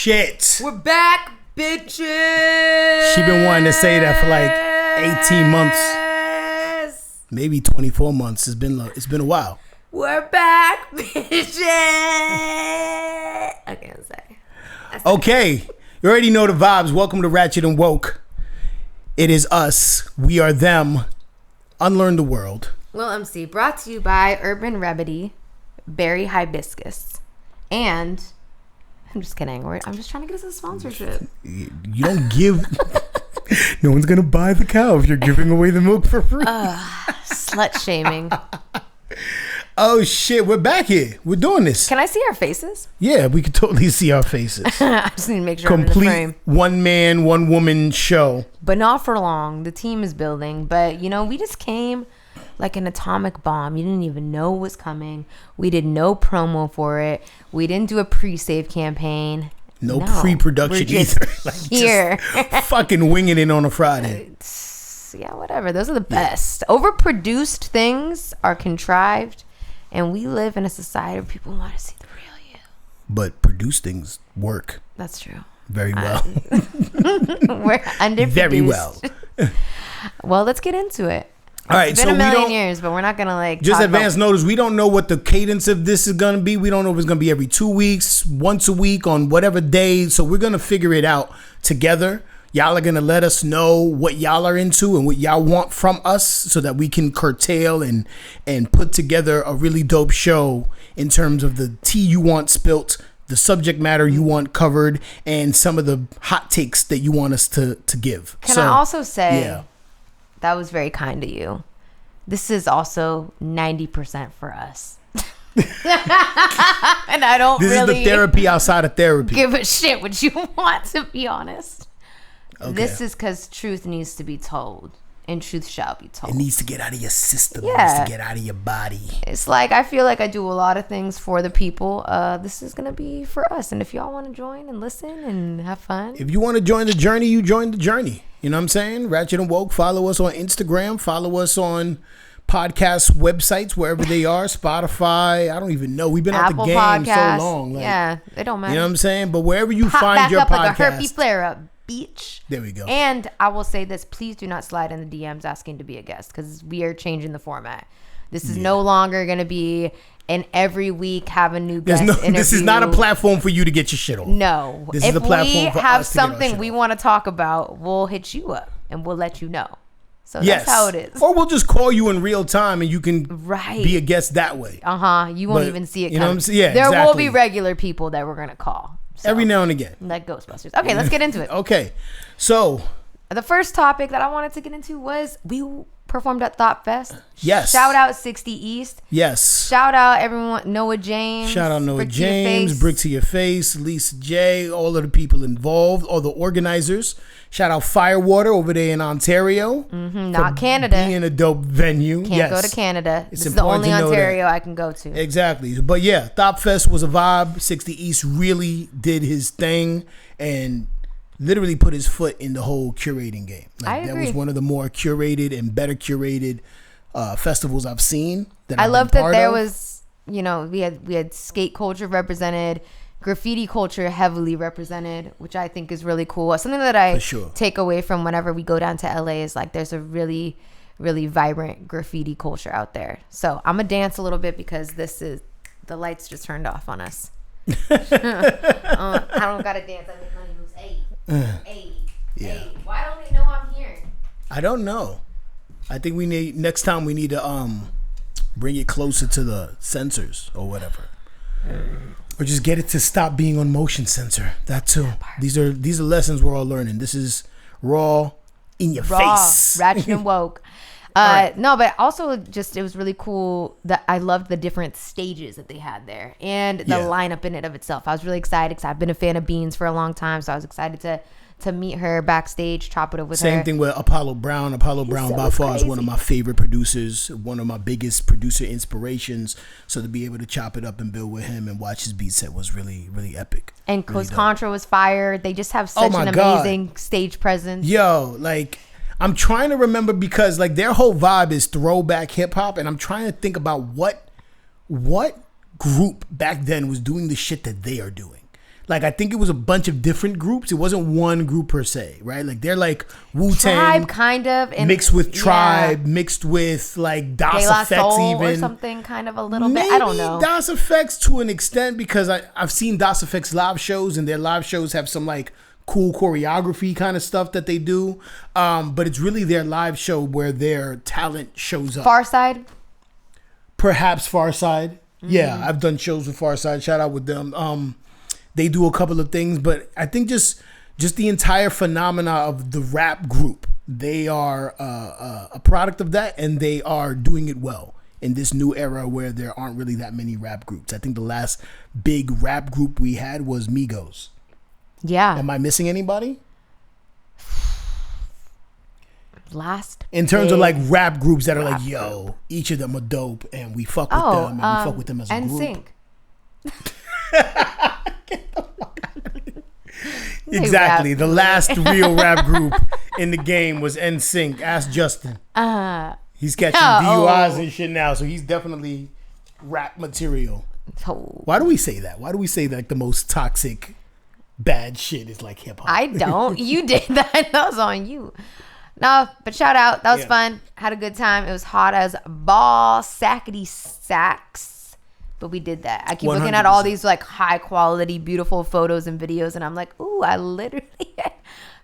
shit. We're back, bitches. She been wanting to say that for like 18 months. Maybe 24 months. It's been a while. We're back, bitches. I can't say. Okay. You already know the vibes. Welcome to Ratchet and Woke. It is us. We are them. Unlearn the world. Lil MC, brought to you by Urban Remedy, Berry Hibiscus, and I'm just kidding. I'm just trying to get us a sponsorship. You don't give. No one's gonna buy the cow if you're giving away the milk for free. Slut shaming. Oh shit, we're back here. We're doing this. Can I see our faces? Yeah, we can totally see our faces. I just need to make sure I'm in the Complete frame. one man, one woman show. But not for long. The team is building. But, we just came like an atomic bomb. You didn't even know what was coming. We did no promo for it. We didn't do a pre-save campaign. No pre-production either. Like here. Just fucking winging it on a Friday. Yeah, whatever. Those are the best. Overproduced things are contrived. And we live in a society where people want to see the real you. But produced things work. That's true. Very well. We're underproduced. Very well. Well, let's get into it. All right, it's been a million years, but we're not going to just advance notice. We don't know what the cadence of this is going to be. We don't know if it's going to be every 2 weeks, once a week, on whatever day. So we're going to figure it out together. Y'all are going to let us know what y'all are into and what y'all want from us so that we can curtail and put together a really dope show in terms of the tea you want spilt, the subject matter you want covered, and some of the hot takes that you want us to give. Can I also say, that was very kind of you. This is also 90% for us. And I don't This is the therapy outside of therapy. Give a shit what you want, to be honest. Okay. This is because truth needs to be told, and truth shall be told. It needs to get out of your system. Yeah. It needs to get out of your body. It's like, I feel like I do a lot of things for the people. This is going to be for us. And if y'all want to join and listen and have fun. If you want to join the journey, you join the journey. You know what I'm saying? Ratchet and Woke. Follow us on Instagram. Follow us on podcast websites, wherever they are. Spotify. I don't even know. We've been Apple out the game Podcast. so long. Like, yeah, it don't matter. You know what I'm saying? But wherever you Pop find back your up podcast. like a herpes flare-up. Beach. There we go. And I will say this, please do not slide in the DMs asking to be a guest, because we are changing the format. This is no longer going to be an every week have a new guest interview. This is not a platform for you to get your shit on. No. This is a platform for us to If we get have our something shit we on. want to talk about, we'll hit you up and we'll let you know. So that's how it is. Or we'll just call you in real time and you can be a guest that way. You won't even see it coming. You know what I'm saying? Yeah, there will exactly. be regular people that we're going to call. So, every now and again. like Ghostbusters. Okay, let's get into it. Okay. So the first topic that I wanted to get into was we performed at Thought Fest. Yes. Shout out 60 East. Yes. Shout out everyone. Noah James. Shout out Noah Brick to Your James, Face. Brick to Your Face, Lisa J, all of the people involved, all the organizers. Shout out Firewater over there in Ontario. Not Canada. Being a dope venue. Can't go to Canada. It's This is the important only to know Ontario I can go to. Exactly. But yeah, Thought Fest was a vibe. 60 East really did his thing and literally put his foot in the whole curating game. I agree. That was one of the more curated and better curated festivals I've seen. I love that there was, we had skate culture represented, graffiti culture heavily represented, which I think is really cool. Something that I take away from whenever we go down to LA is like there's a really, really vibrant graffiti culture out there. So I'm gonna dance a little bit because the lights just turned off on us. I don't gotta dance. I make money moves. Hey. Why don't they know I'm here? I don't know. I think next time we need to bring it closer to the sensors or whatever. Or just get it to stop being on motion sensor. That too. These are lessons we're all learning. This is raw in your face. Ratchet and Woke. Right. No, but also just it was really cool that I loved the different stages that they had there and the lineup in it of itself. I was really excited because I've been a fan of Beans for a long time, so I was excited to meet her backstage, chop it up with her. Same thing with Apollo Brown. Apollo Brown by far is one of my favorite producers, one of my biggest producer inspirations. So to be able to chop it up and build with him and watch his beat set was really, really epic. And Coast Contra was fire. They just have such an amazing stage presence. Yo, like I'm trying to remember because like their whole vibe is throwback hip hop, and I'm trying to think about what group back then was doing the shit that they are doing. Like, I think it was a bunch of different groups. It wasn't one group per se, right? Like, they're like Wu-Tang. Tribe, kind of. And mixed with Tribe, mixed with, like, Das EFX even. Or something, kind of a little bit. I don't know. Das EFX to an extent, because I've seen Das EFX live shows, and their live shows have some, like, cool choreography kind of stuff that they do. But it's really their live show where their talent shows up. Pharcyde? Perhaps Pharcyde. Yeah, I've done shows with Pharcyde. Shout out with them. They do a couple of things, but I think just the entire phenomena of the rap group, they are a product of that, and they are doing it well in this new era where there aren't really that many rap groups. I think the last big rap group we had was Migos. Yeah. Am I missing anybody? In terms of like rap groups that are like, yo, each of them are dope, and we fuck with them, and we fuck with them as a group. Exactly. The last real rap group in the game was NSYNC. Ask Justin. He's catching DUIs and shit now, so he's definitely rap material. Why do we say that? Why do we say that, like, the most toxic, bad shit is like hip hop? I don't. You did that. That was on you. No, but shout out. That was fun. Had a good time. It was hot as ball sackety sacks. But we did that. I keep 100%. Looking at all these like high quality, beautiful photos and videos, and I'm like, ooh, I literally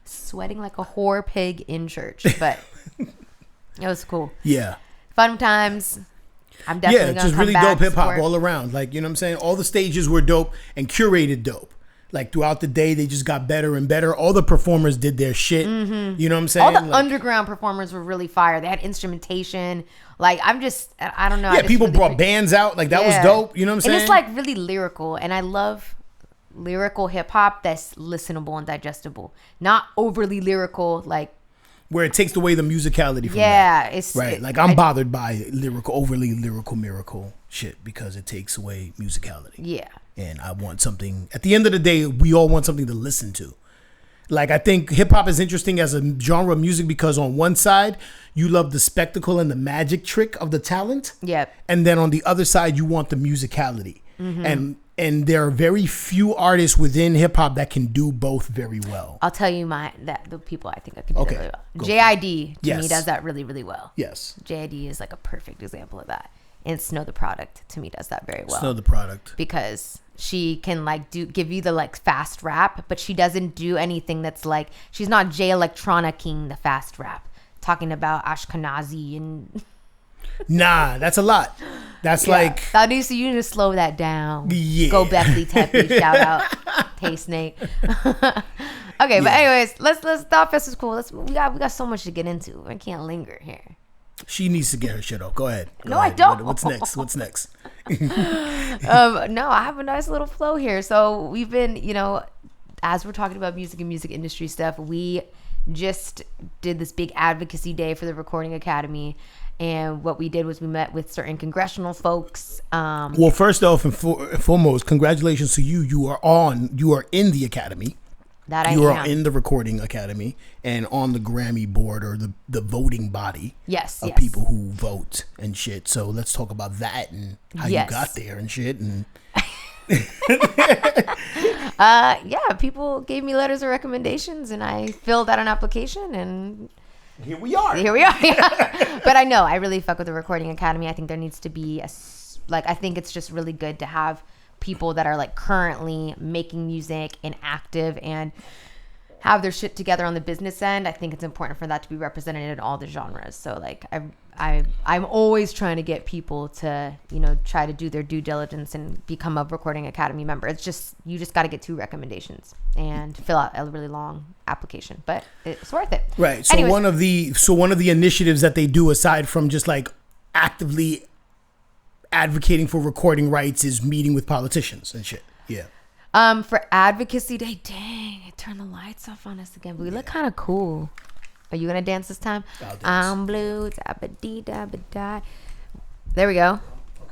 sweating like a whore pig in church. But it was cool. Yeah. Fun times. I'm definitely gonna just come really back, dope hip hop support. all around. Like, you know what I'm saying? All the stages were dope and curated dope. Like, throughout the day, they just got better and better. All the performers did their shit. You know what I'm saying? All the underground performers were really fire. They had instrumentation. Like, I don't know. Yeah, people really brought bands out. Like, that was dope. You know what I'm saying? And it's, like, really lyrical. And I love lyrical hip-hop that's listenable and digestible. Not overly lyrical, like... Where it takes away the musicality from that. It's... Right. Like, I'm bothered by overly lyrical miracle shit because it takes away musicality. Yeah. And I want something, at the end of the day, we all want something to listen to. Like, I think hip hop is interesting as a genre of music because on one side, you love the spectacle and the magic trick of the talent. Yep. And then on the other side, you want the musicality. And there are very few artists within hip hop that can do both very well. I'll tell you the people I think I can do really well. JID to me does that really, really well. Yes. JID is like a perfect example of that. And Snow the Product to me does that very well. Snow the Product. Because she can like give you the like fast rap, but she doesn't do anything that's like, she's not Jay Electronica King the fast rap talking about Ashkenazi and nah, that's a lot. That's like that needs to, you need to slow that down. Yeah. Go Beckley Teppy, shout out Taste Snake. Okay, but anyways, let's Thought Fest is cool. We got so much to get into. I can't linger here. She needs to get her shit off. Go ahead. No, I don't. What's next? No, I have a nice little flow here. So we've been, as we're talking about music and music industry stuff, we just did this big advocacy day for the Recording Academy. And what we did was we met with certain congressional folks. Well, first off and foremost, congratulations to you. You are in the Academy. You are in the Recording Academy and on the Grammy board or the voting body of people who vote and shit. So let's talk about that and how you got there and shit. And people gave me letters of recommendations and I filled out an application and here we are. But I really fuck with the Recording Academy. I think there needs to be I think it's just really good to have people that are like currently making music and active and have their shit together on the business end. I think it's important for that to be represented in all the genres. So like I'm always trying to get people to, try to do their due diligence and become a Recording Academy member. It's just, you just got to get 2 recommendations and fill out a really long application, but it's worth it. Right. So anyways, one of the initiatives that they do aside from just like actively advocating for recording rights is meeting with politicians and shit. Yeah. For Advocacy Day, dang, it turned the lights off on us again. But we look kind of cool. Are you gonna dance this time? I'll dance. I'm blue, da-ba-dee-da-ba-die. There we go.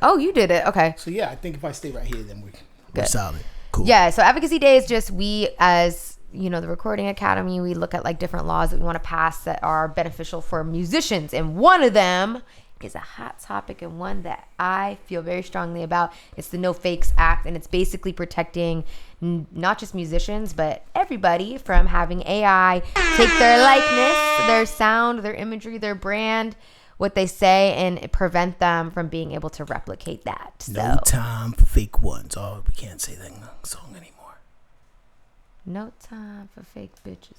Oh, you did it. Okay. So yeah, I think if I stay right here, then we're solid. Cool. Yeah. So Advocacy Day is just we as the Recording Academy, we look at like different laws that we want to pass that are beneficial for musicians, and one of them is a hot topic and one that I feel very strongly about. It's the No Fakes Act, and it's basically protecting not just musicians, but everybody from having AI take their likeness, their sound, their imagery, their brand, what they say, and prevent them from being able to replicate that. No time for fake ones. Oh, we can't say that song anymore. No time for fake bitches.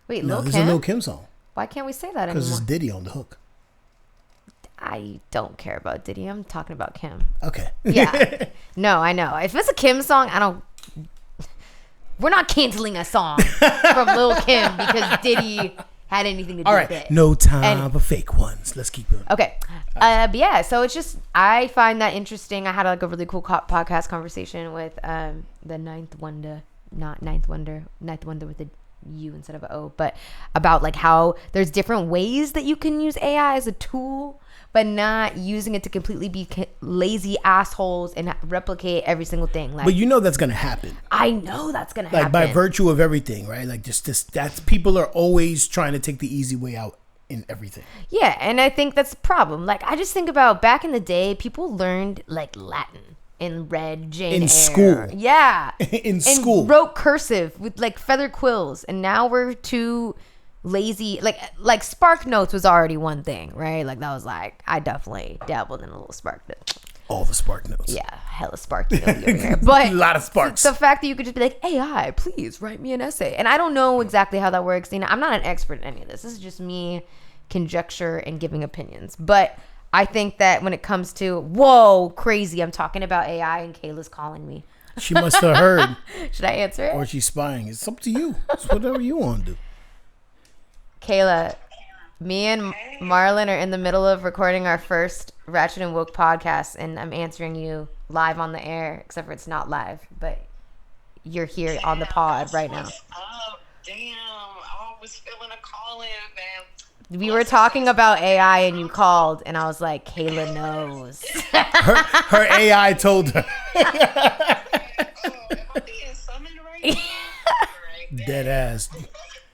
Wait, no, Lil this Kim? is a Lil Kim song. Why can't we say that anymore? Because it's Diddy on the hook. I don't care about Diddy. I'm talking about Kim. Okay. Yeah. No, I know. If it's a Kim song, we're not canceling a song from Lil Kim because Diddy had anything to do with it. No time for fake ones. Let's keep it. Okay. But yeah, so it's just, I find that interesting. I had like a really cool podcast conversation with the Ninth Wonder with a U instead of an O, but about like how there's different ways that you can use AI as a tool, but not using it to completely be lazy assholes and replicate every single thing. Like, but you know that's gonna happen. I know that's gonna happen. Like by virtue of everything, right? Like that's people are always trying to take the easy way out in everything. Yeah, and I think that's the problem. Like I just think about back in the day, people learned like Latin and read Jane Eyre. School. Yeah. in school. And wrote cursive with like feather quills, and now we're too lazy. Like Spark Notes was already one thing, right? Like that was like, I definitely dabbled in a little Spark Notes. All the Spark Notes. Yeah, hella Spark Notes over here. But a lot of sparks. The fact that you could just be like, AI, please write me an essay. And I don't know exactly how that works. You know, I'm not an expert in any of this. This is just me conjecture and giving opinions. But I think that when it comes to, whoa, crazy, I'm talking about AI and Kayla's calling me. She must have heard. Should I answer it? Or she's spying. It's up to you. It's whatever you want to do. Kayla, me and Marlon are in the middle of recording our first Ratchet and Woke podcast, and I'm answering you live on the air, except for it's not live, but you're here on the pod right now. Oh, damn. I was feeling a call in, man. We were talking about AI and you called, and I was like, Kayla knows. her AI told her. Am I being summoned right now? Dead ass.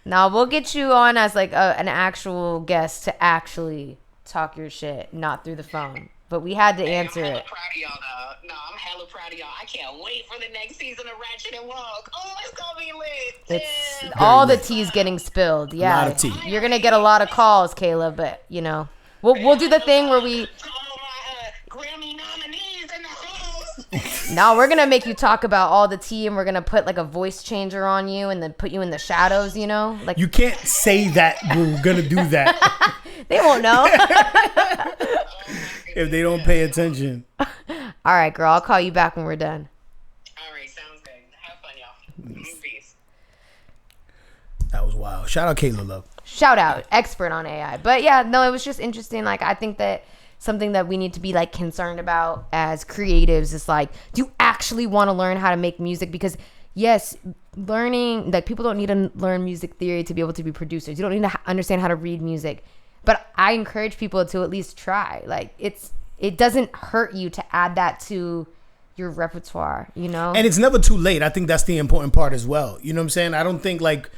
Now we'll get you on as like an actual guest to actually talk your shit, not through the phone. But we had to answer I'm hella it. proud of y'all, though. No, I'm hella proud of y'all. I can't wait for the next season of Ratchet and Woke. Oh, it's gonna be lit. It's all the tea's getting spilled. Yeah, a lot of tea. You're gonna get a lot of calls, Kayla. But you know, we'll do the thing where we. Grammy nominees in the house. No, we're gonna make you talk about all the tea, and we're gonna put like a voice changer on you, and then put you in the shadows. You know, like you can't say that we're gonna do that. They won't know. If they don't pay attention. All right, girl. I'll call you back when we're done. All right, sounds good. Have fun, y'all. Peace. That was wild. Shout out Kayla Love. Shout out, expert on AI. But yeah, no, it was just interesting. Like I think that something that we need to be like concerned about as creatives is like, do you actually want to learn how to make music? Because yes, learning, like people don't need to learn music theory to be able to be producers. You don't need to understand how to read music. But I encourage people to at least try. Like it doesn't hurt you to add that to your repertoire, you know? And it's never too late. I think that's the important part as well. You know what I'm saying? I don't think like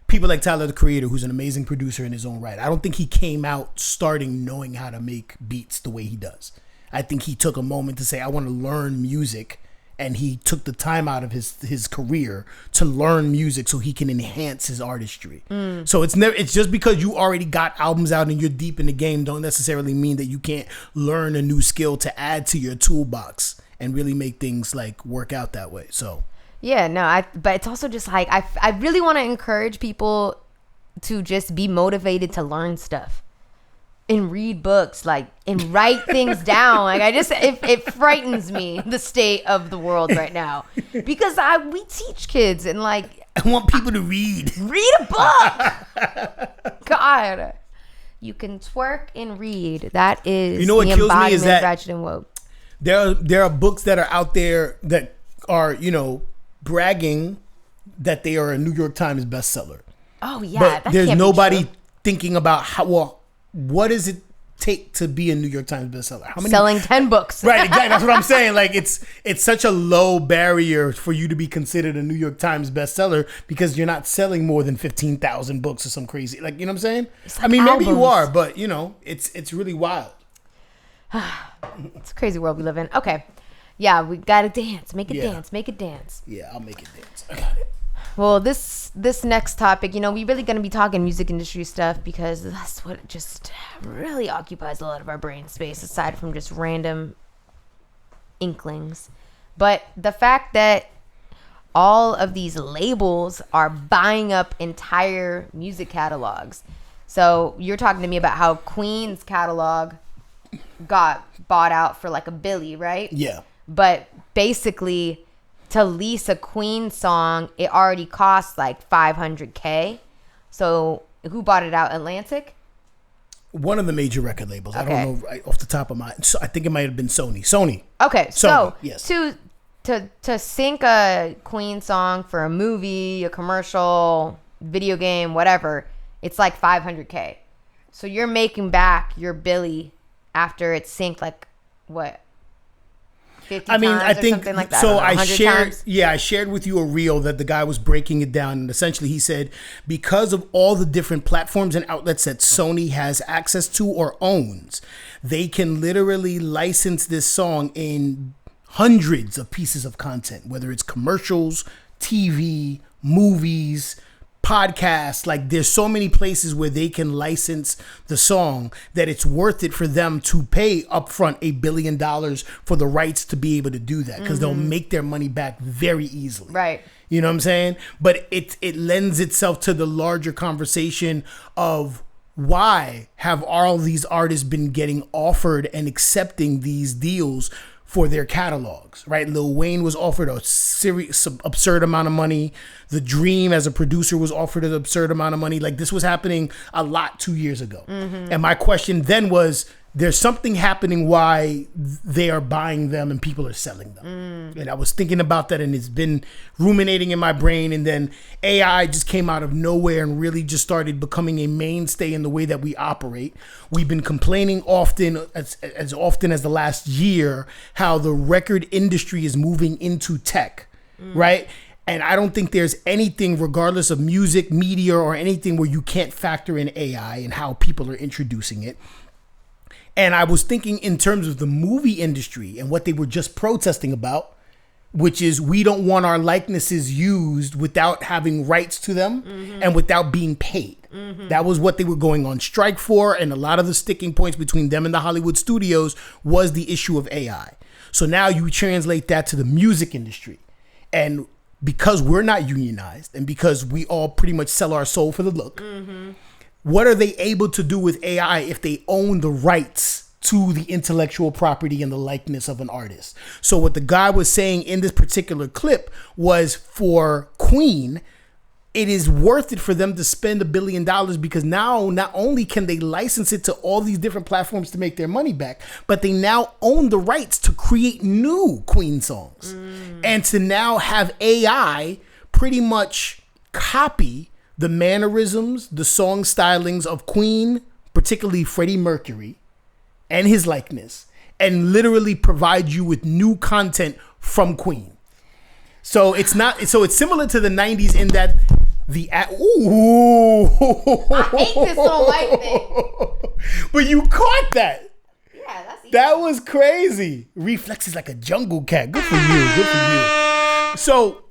people like Tyler, the Creator, who's an amazing producer in his own right. I don't think he came out starting knowing how to make beats the way he does. I think he took a moment to say, I want to learn music. And he took the time out of his career to learn music so he can enhance his artistry. So it's just because you already got albums out and you're deep in the game don't necessarily mean that you can't learn a new skill to add to your toolbox and really make things like work out that way. So yeah, no, but it's also just like I really want to encourage people to just be motivated to learn stuff. And read books, like, and write things down. Like, it frightens me, the state of the world right now. Because we teach kids and, like... I want people to read. Read a book! God. You can twerk and read. That is what the kills me embodiment is that of Ratchet and Woke. There are books that are out there that are, bragging that they are a New York Times bestseller. Oh, yeah. But that there's can't nobody be true. thinking about what does it take to be a New York Times bestseller? How many selling 10 books? Right, exactly. That's what I'm saying. Like it's such a low barrier for you to be considered a New York Times bestseller because you're not selling more than 15,000 books or some crazy. Like, you know what I'm saying? Like I mean, maybe you albums. are, but it's really wild. It's a crazy world we live in. Okay. Yeah, we got to dance. Make it dance. Make it dance. Yeah, I'll make it dance. I got it. Well, this next topic, we really going to be talking music industry stuff because that's what just really occupies a lot of our brain space aside from just random inklings. But the fact that all of these labels are buying up entire music catalogs. So you're talking to me about how Queen's catalog got bought out for like $1 billion, right? Yeah. But basically, to lease a Queen song, it already costs like $500K. So who bought it out? Atlantic? One of the major record labels. Okay. I don't know right off the top of my. I think it might have been Sony. Okay, Sony, so yes. to sync a Queen song for a movie, a commercial, video game, whatever, it's like $500K. So you're making back your Billy after it's synced like what? 50 I mean, times I think something like that. so. I shared with you a reel that the guy was breaking it down, and essentially he said because of all the different platforms and outlets that Sony has access to or owns, they can literally license this song in hundreds of pieces of content, whether it's commercials, TV, movies, podcasts. Like there's so many places where they can license the song that it's worth it for them to pay upfront $1 billion for the rights to be able to do that because they'll make their money back very easily. Right. You know what I'm saying? But it lends itself to the larger conversation of why have all these artists been getting offered and accepting these deals for their catalogs, right? Lil Wayne was offered a serious, absurd amount of money. The Dream as a producer was offered an absurd amount of money. Like this was happening a lot 2 years ago. And my question then was, there's something happening why they are buying them and people are selling them. And I was thinking about that and it's been ruminating in my brain. And then AI just came out of nowhere and really just started becoming a mainstay in the way that we operate. We've been complaining often, as often as the last year, how the record industry is moving into tech, right? And I don't think there's anything, regardless of music, media, or anything, where you can't factor in AI and how people are introducing it. And I was thinking in terms of the movie industry and what they were just protesting about, which is we don't want our likenesses used without having rights to them and without being paid. That was what they were going on strike for. And a lot of the sticking points between them and the Hollywood studios was the issue of AI. So now you translate that to the music industry. And because we're not unionized and because we all pretty much sell our soul for the look, what are they able to do with AI if they own the rights to the intellectual property and the likeness of an artist? So what the guy was saying in this particular clip was, for Queen, it is worth it for them to spend $1 billion because now not only can they license it to all these different platforms to make their money back, but they now own the rights to create new Queen songs and to now have AI pretty much copy the mannerisms, the song stylings of Queen, particularly Freddie Mercury, and his likeness, and literally provide you with new content from Queen. So it's similar to the 90s in that the I hate this little white thing. But you caught that. Yeah, that's easy. That was crazy. Reflex is like a jungle cat. Good for you. Good for you. So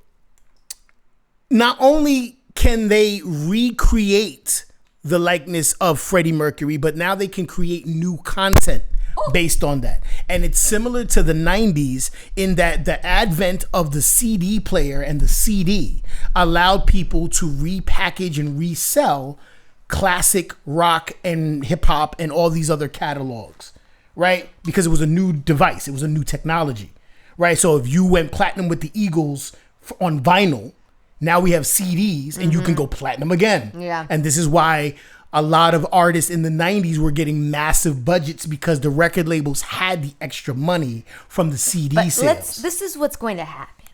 not only can they recreate the likeness of Freddie Mercury, but now they can create new content based on that. And it's similar to the 90s in that the advent of the CD player and the CD allowed people to repackage and resell classic rock and hip hop and all these other catalogs, right? Because it was a new device. It was a new technology, right? So if you went platinum with the Eagles on vinyl, now we have CDs and you can go platinum again. Yeah. And this is why a lot of artists in the 90s were getting massive budgets because the record labels had the extra money from the CD sales. This is what's going to happen.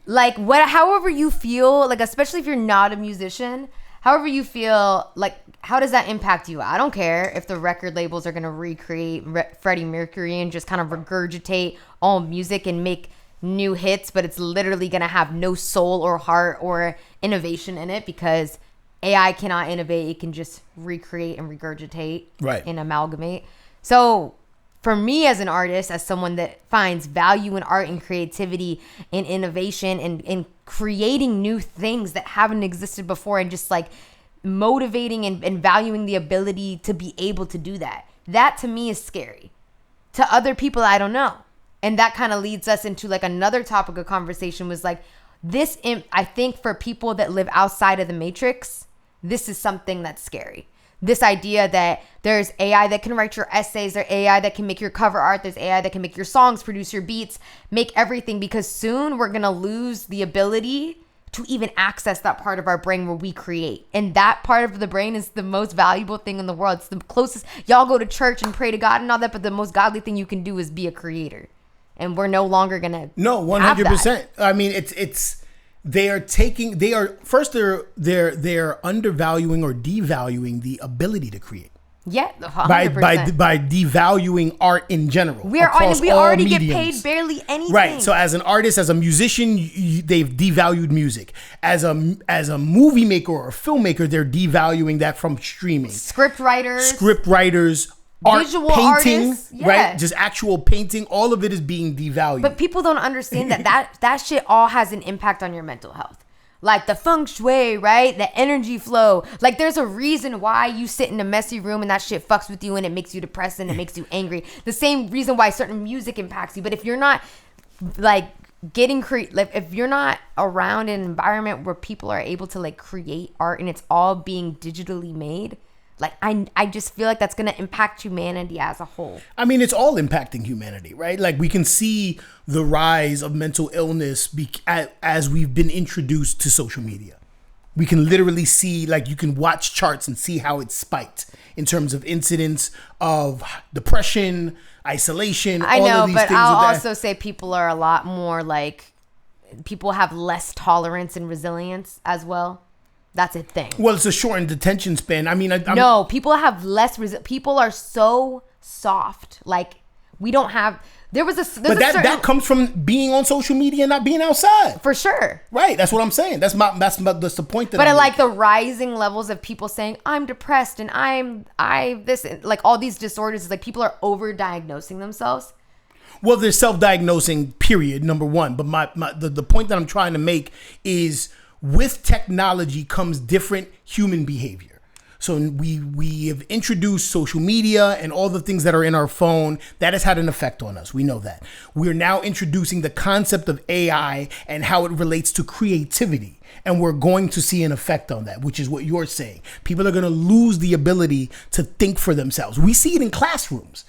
Like, however you feel, like, especially if you're not a musician, however you feel, like, how does that impact you? I don't care if the record labels are going to recreate Freddie Mercury and just kind of regurgitate all music and make new hits, but it's literally going to have no soul or heart or innovation in it because AI cannot innovate. It can just recreate and regurgitate right. and amalgamate. So for me as an artist, as someone that finds value in art and creativity and innovation and creating new things that haven't existed before, and just like motivating and valuing the ability to be able to do that. That to me is scary. To other people, I don't know. And that kind of leads us into like another topic of conversation was like this. I think for people that live outside of the matrix, this is something that's scary. This idea that there's AI that can write your essays, there's AI that can make your cover art, there's AI that can make your songs, produce your beats, make everything, because soon we're going to lose the ability to even access that part of our brain where we create. And that part of the brain is the most valuable thing in the world. It's the closest. Y'all go to church and pray to God and all that, but the most godly thing you can do is be a creator. And we're no longer going to. No, 100%. I mean, they are undervaluing or devaluing the ability to create. Yeah, 100%. By devaluing art in general. We already get paid barely anything. Right. So as an artist, as a musician, they've devalued music. As a movie maker or a filmmaker, they're devaluing that from streaming. Script writers, art, visual painting, artists, yeah. Right? Just actual painting. All of it is being devalued. But people don't understand that shit all has an impact on your mental health. Like the feng shui, right? The energy flow. Like there's a reason why you sit in a messy room and that shit fucks with you and it makes you depressed and it makes you angry. The same reason why certain music impacts you. But if you're not like if you're not around an environment where people are able to like create art and it's all being digitally made, like I just feel like that's going to impact humanity as a whole. I mean, it's all impacting humanity, right? Like we can see the rise of mental illness as we've been introduced to social media. We can literally see, like you can watch charts and see how it's spiked in terms of incidents of depression, isolation, I all know, of these but things. I'll also say people are a lot more like, people have less tolerance and resilience as well. That's a thing. Well, it's a shortened attention span. I mean, no, people have less. People are so soft. Like we don't have. That comes from being on social media and not being outside. For sure. Right. That's what I'm saying. That's the point that. But I like the rising levels of people saying I'm depressed and I this, like all these disorders. Is like people are over-diagnosing themselves. Well, they're self-diagnosing. Period. Number one. But the point that I'm trying to make is, with technology comes different human behavior. So we have introduced social media and all the things that are in our phone. That has had an effect on us. We know that. We're now introducing the concept of AI and how it relates to creativity. And we're going to see an effect on that, which is what you're saying. People are going to lose the ability to think for themselves. We see it in classrooms.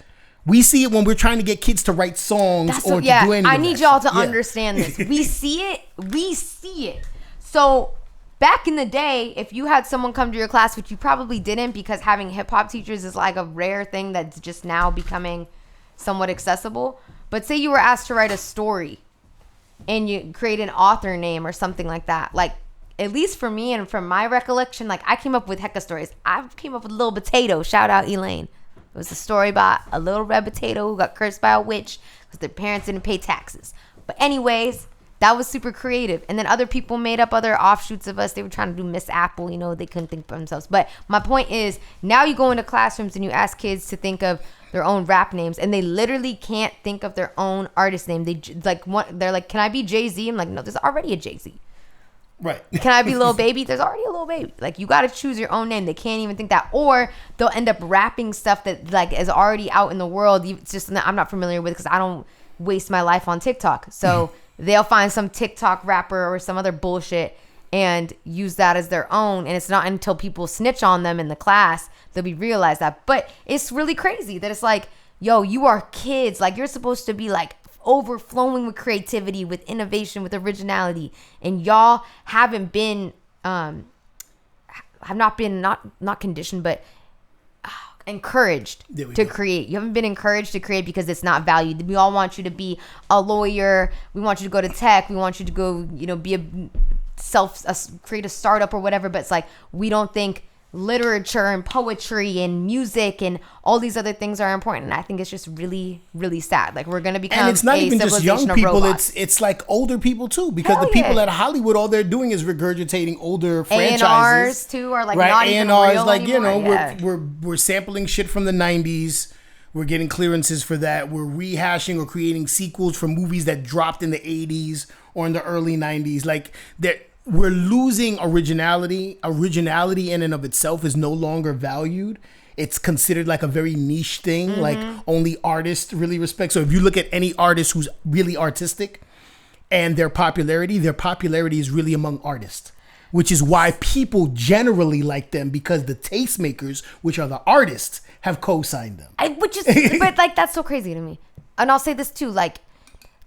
We see it when we're trying to get kids to write songs to do anything. I need y'all to understand this. We see it. So back in the day, if you had someone come to your class, which you probably didn't because having hip hop teachers is like a rare thing that's just now becoming somewhat accessible. But say you were asked to write a story and you create an author name or something like that. Like, at least for me and from my recollection, like I came up with hecka stories. I came up with Little Potato. Shout out Elaine. It was a story about a little red potato who got cursed by a witch because their parents didn't pay taxes. But anyways, that was super creative. And then other people made up other offshoots of us. They were trying to do Miss Apple. You know, they couldn't think for themselves. But my point is, now you go into classrooms and you ask kids to think of their own rap names, and they literally can't think of their own artist name. They're like, can I be Jay-Z? I'm like, no, there's already a Jay-Z. Right. Can I be Lil Baby? There's already a Lil Baby. Like, you got to choose your own name. They can't even think that. Or they'll end up rapping stuff that like is already out in the world. It's just that I'm not familiar with because I don't waste my life on TikTok. So they'll find some TikTok rapper or some other bullshit and use that as their own. And it's not until people snitch on them in the class they'll be realize that. But it's really crazy that it's like, yo, you are kids. Like, you're supposed to be like overflowing with creativity, with innovation, with originality, and y'all haven't been have not been not conditioned but encouraged to create. You haven't been encouraged to create because it's not valued. We all want you to be a lawyer, we want you to go to tech, we want you to go, be create a startup or whatever, but it's like we don't think literature and poetry and music and all these other things are important. And I think it's just really, really sad. Like, we're gonna become, and it's not even just young people. Robots. It's like older people too, because the people at Hollywood, all they're doing is regurgitating older franchises. A&Rs too are like right? not even real like anymore. we're sampling shit from the 90s. We're getting clearances for that. We're rehashing or creating sequels for movies that dropped in the 80s or in the early 90s. Like, we're losing originality. Originality in and of itself is no longer valued. It's considered like a very niche thing, like only artists really respect. So if you look at any artist who's really artistic and their popularity is really among artists, which is why people generally like them, because the tastemakers, which are the artists, have co-signed them. But like, that's so crazy to me. And I'll say this too, like,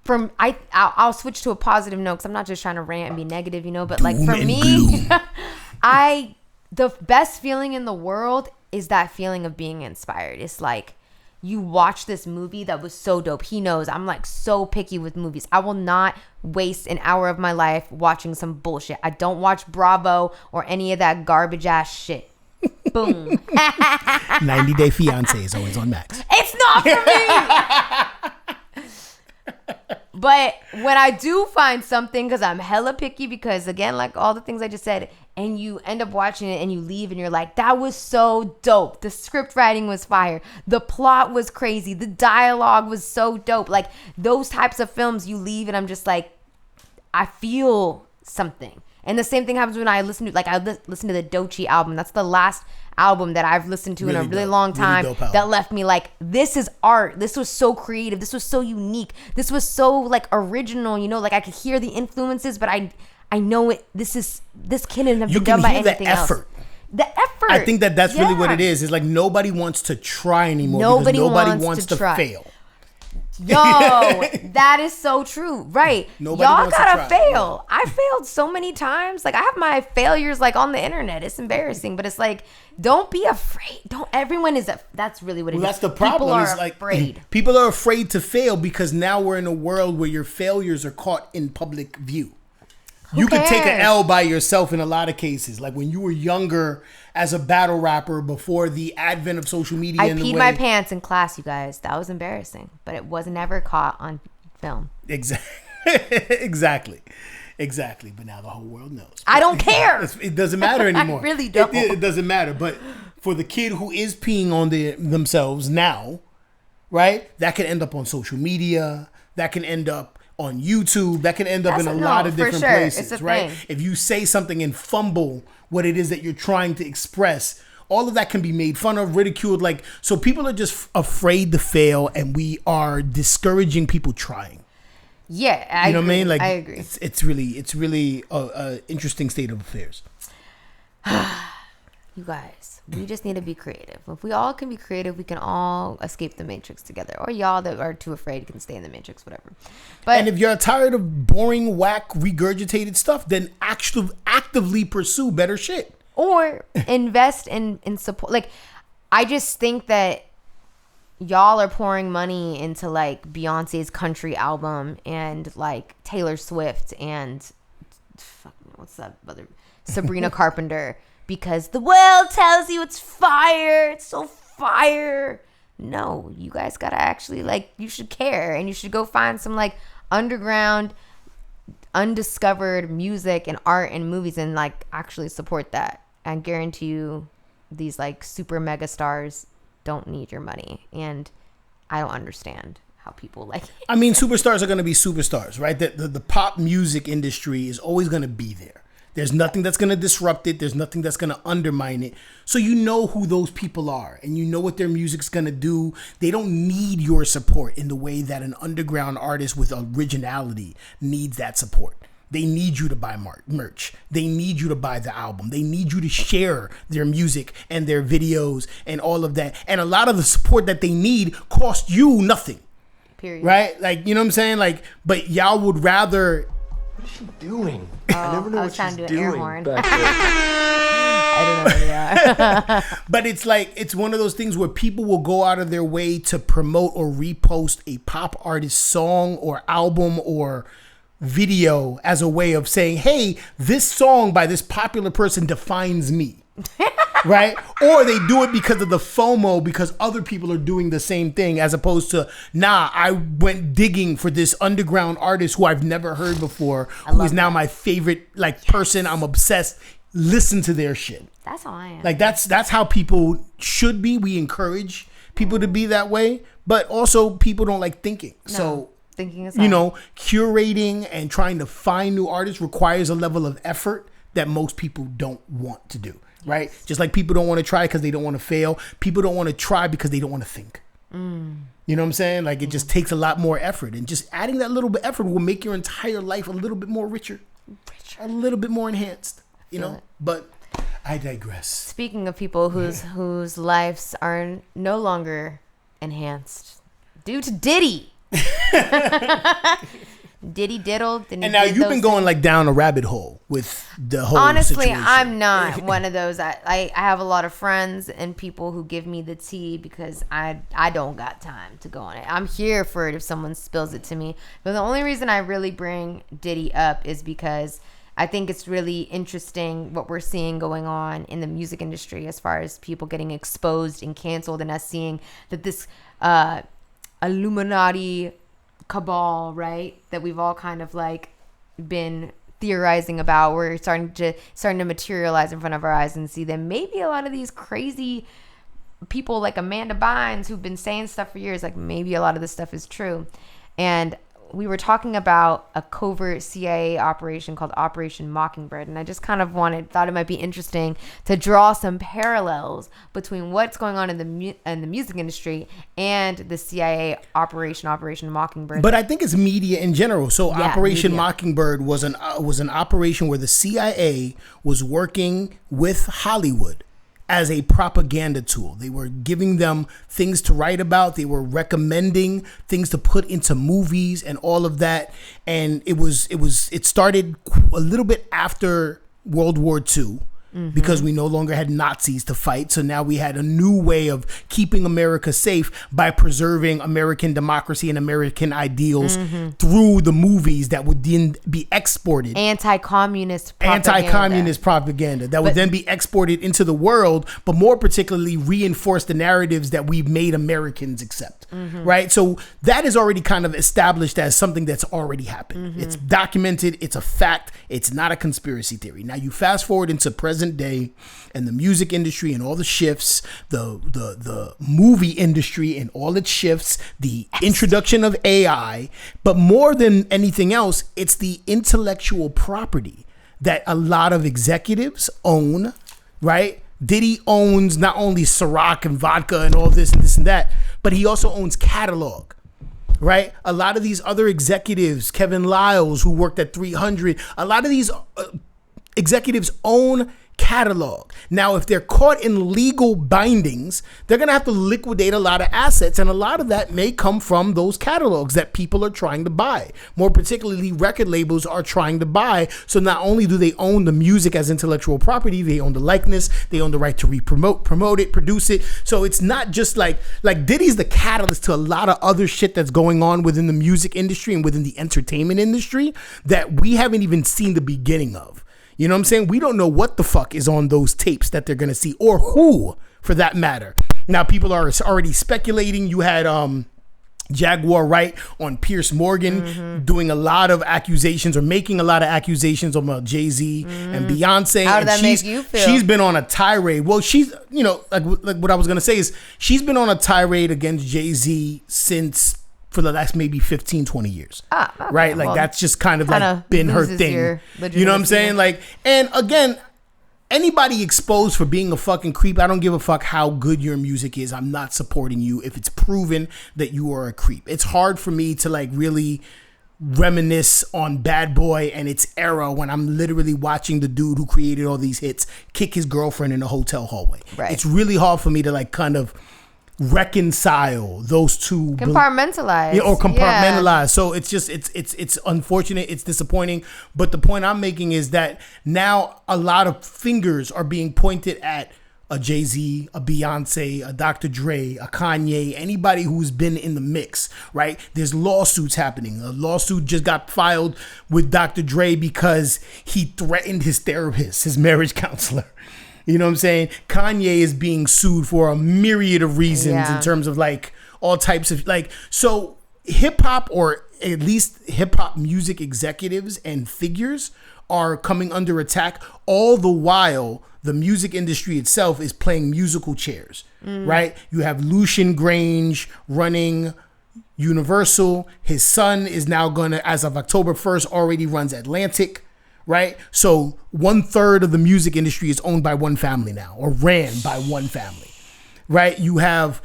I'll switch to a positive note, because I'm not just trying to rant and be negative, you know, but like, for me, the best feeling in the world is that feeling of being inspired. It's like, you watch this movie that was so dope. He knows I'm like so picky with movies. I will not waste an hour of my life watching some bullshit. I don't watch Bravo or any of that garbage ass shit. Boom. 90 Day Fiancé is always on Max. It's not for me. But when I do find something, because I'm hella picky, because again, like all the things I just said, and you end up watching it and you leave and you're like, that was so dope. The script writing was fire. The plot was crazy. The dialogue was so dope. Like, those types of films, you leave and I'm just like, I feel something. And the same thing happens when I listen to, like, I listen to the Doechii album. That's the last album that I've listened to in a really long time, that left me like, this is art. This was so creative. This was so unique. This was so like original, you know, like I could hear the influences, but I know it. This couldn't have been done by anything else. The effort. I think that's really what it is. It's like nobody wants to try anymore. Nobody wants to fail. Yo, that is so true. Right. Y'all gotta fail. I failed so many times. Like, I have my failures like on the internet. It's embarrassing, but it's like, don't be afraid. That's really what it is. That's the problem. People are afraid. People are afraid to fail because now we're in a world where your failures are caught in public view. You could take an L by yourself in a lot of cases. Like when you were younger as a battle rapper before the advent of social media. I peed my pants in class, you guys. That was embarrassing, but it was never caught on film. Exactly. But now the whole world knows. I don't care. It doesn't matter anymore. I really don't. It doesn't matter. But for the kid who is peeing on themselves now, right? That can end up on social media. That can end up on YouTube, that can end up in a lot of different places, right? If you say something and fumble what it is that you're trying to express, all of that can be made fun of, ridiculed. Like, so people are just afraid to fail, and we are discouraging people trying. Yeah, I agree. What I mean? Like, I agree. It's really a interesting state of affairs. You guys, we just need to be creative. If we all can be creative, we can all escape the matrix together. Or y'all that are too afraid can stay in the matrix, whatever. And if you're tired of boring, whack, regurgitated stuff, then actively pursue better shit. Or invest in support. Like, I just think that y'all are pouring money into like Beyonce's country album and like Taylor Swift and what's that other Sabrina Carpenter. Because the world tells you it's fire. It's so fire. No, you guys gotta actually, like, you should care. And you should go find some, like, underground, undiscovered music and art and movies and, like, actually support that. I guarantee you these, like, super mega stars don't need your money. And I don't understand how people, like... I mean, superstars are gonna be superstars, right? The pop music industry is always gonna be there. There's nothing that's going to disrupt it. There's nothing that's going to undermine it. So you know who those people are and you know what their music's going to do. They don't need your support in the way that an underground artist with originality needs that support. They need you to buy merch. They need you to buy the album. They need you to share their music and their videos and all of that. And a lot of the support that they need costs you nothing. Period. Right? Like, you know what I'm saying? Like, but y'all would rather... What is she doing? I never know what she's doing. I don't know who they are. But it's like, it's one of those things where people will go out of their way to promote or repost a pop artist song or album or video as a way of saying, hey, this song by this popular person defines me. Right? Or they do it because of the FOMO, because other people are doing the same thing, as opposed to, nah, I went digging for this underground artist who I've never heard before, who is now my favorite person. I'm obsessed. Listen to their shit. That's how I am. Like that's how people should be. We encourage people to be that way, but also people don't like thinking. No, so thinking is curating and trying to find new artists requires a level of effort that most people don't want to do. Right? Just like people don't want to try because they don't want to fail. People don't want to try because they don't want to think. You know what I'm saying? Like it just takes a lot more effort, and just adding that little bit of effort will make your entire life a little bit more richer. A little bit more enhanced, but I digress. Speaking of people whose lives are no longer enhanced due to Diddy. Diddy diddled. And now you've been going like down a rabbit hole with the whole Honestly, situation. I'm not one of those. I have a lot of friends and people who give me the tea because I don't got time to go on it. I'm here for it if someone spills it to me. But the only reason I really bring Diddy up is because I think it's really interesting what we're seeing going on in the music industry as far as people getting exposed and canceled, and us seeing that this Illuminati cabal, right, that we've all kind of like been theorizing about, we're starting to materialize in front of our eyes and see that maybe a lot of these crazy people like Amanda Bynes who've been saying stuff for years, like maybe a lot of this stuff is true. And we were talking about a covert CIA operation called Operation Mockingbird, and I just kind of thought it might be interesting to draw some parallels between what's going on in the music industry and the CIA Operation Mockingbird. But I think it's media in general. So Operation Mockingbird was an operation where the CIA was working with Hollywood as a propaganda tool. They were giving them things to write about. They were recommending things to put into movies and all of that. And it started a little bit after World War II. Because we no longer had Nazis to fight. So now we had a new way of keeping America safe by preserving American democracy and American ideals through the movies that would then be exported. Anti-communist propaganda that would then be exported into the world, but more particularly reinforce the narratives that we've made Americans accept. Right? So that is already kind of established as something that's already happened. It's documented. It's a fact. It's not a conspiracy theory. Now you fast forward into present day and the music industry and all the shifts, the movie industry and all its shifts, the introduction of AI, but more than anything else, it's the intellectual property that a lot of executives own, right? Diddy owns not only Ciroc and vodka and all this and that, but he also owns catalog. Right? A lot of these other executives, Kevin Liles, who worked at 300, a lot of these executives own catalog. Now, if they're caught in legal bindings, they're going to have to liquidate a lot of assets, and a lot of that may come from those catalogs that people are trying to buy. More particularly, record labels are trying to buy. So not only do they own the music as intellectual property, they own the likeness, they own the right to promote it, produce it. So it's not just like Diddy's the catalyst to a lot of other shit that's going on within the music industry and within the entertainment industry that we haven't even seen the beginning of. You know what I'm saying? We don't know what the fuck is on those tapes that they're going to see, or who, for that matter. Now, people are already speculating. You had Jaguar Wright on Piers Morgan doing a lot of accusations or making a lot of accusations about Jay-Z and Beyonce. How did that make you feel? She's been on a tirade. Well, she's, like what I was going to say is she's been on a tirade against Jay-Z for the last maybe 15, 20 years. Right? Like, that's just kind of like been her thing. You know what I'm saying? Like, and again, anybody exposed for being a fucking creep, I don't give a fuck how good your music is. I'm not supporting you if it's proven that you are a creep. It's hard for me to like really reminisce on Bad Boy and its era when I'm literally watching the dude who created all these hits kick his girlfriend in a hotel hallway. Right. It's really hard for me to like kind of reconcile those two, compartmentalize. Yeah. So it's just it's unfortunate, it's disappointing, but the point I'm making is that now a lot of fingers are being pointed at a Jay-Z, a Beyonce, a Dr. Dre, a Kanye, anybody who's been in the mix, right? There's lawsuits happening. A lawsuit just got filed with Dr. Dre because he threatened his therapist, his marriage counselor. You know what I'm saying? Kanye is being sued for a myriad of reasons in terms of like all types of like, so hip hop, or at least hip hop music executives and figures, are coming under attack. All the while, the music industry itself is playing musical chairs, right? You have Lucian Grange running Universal. His son is now gonna, as of October 1st, already runs Atlantic, right? So 1/3 of the music industry is owned by one family now, or ran by one family, right? You have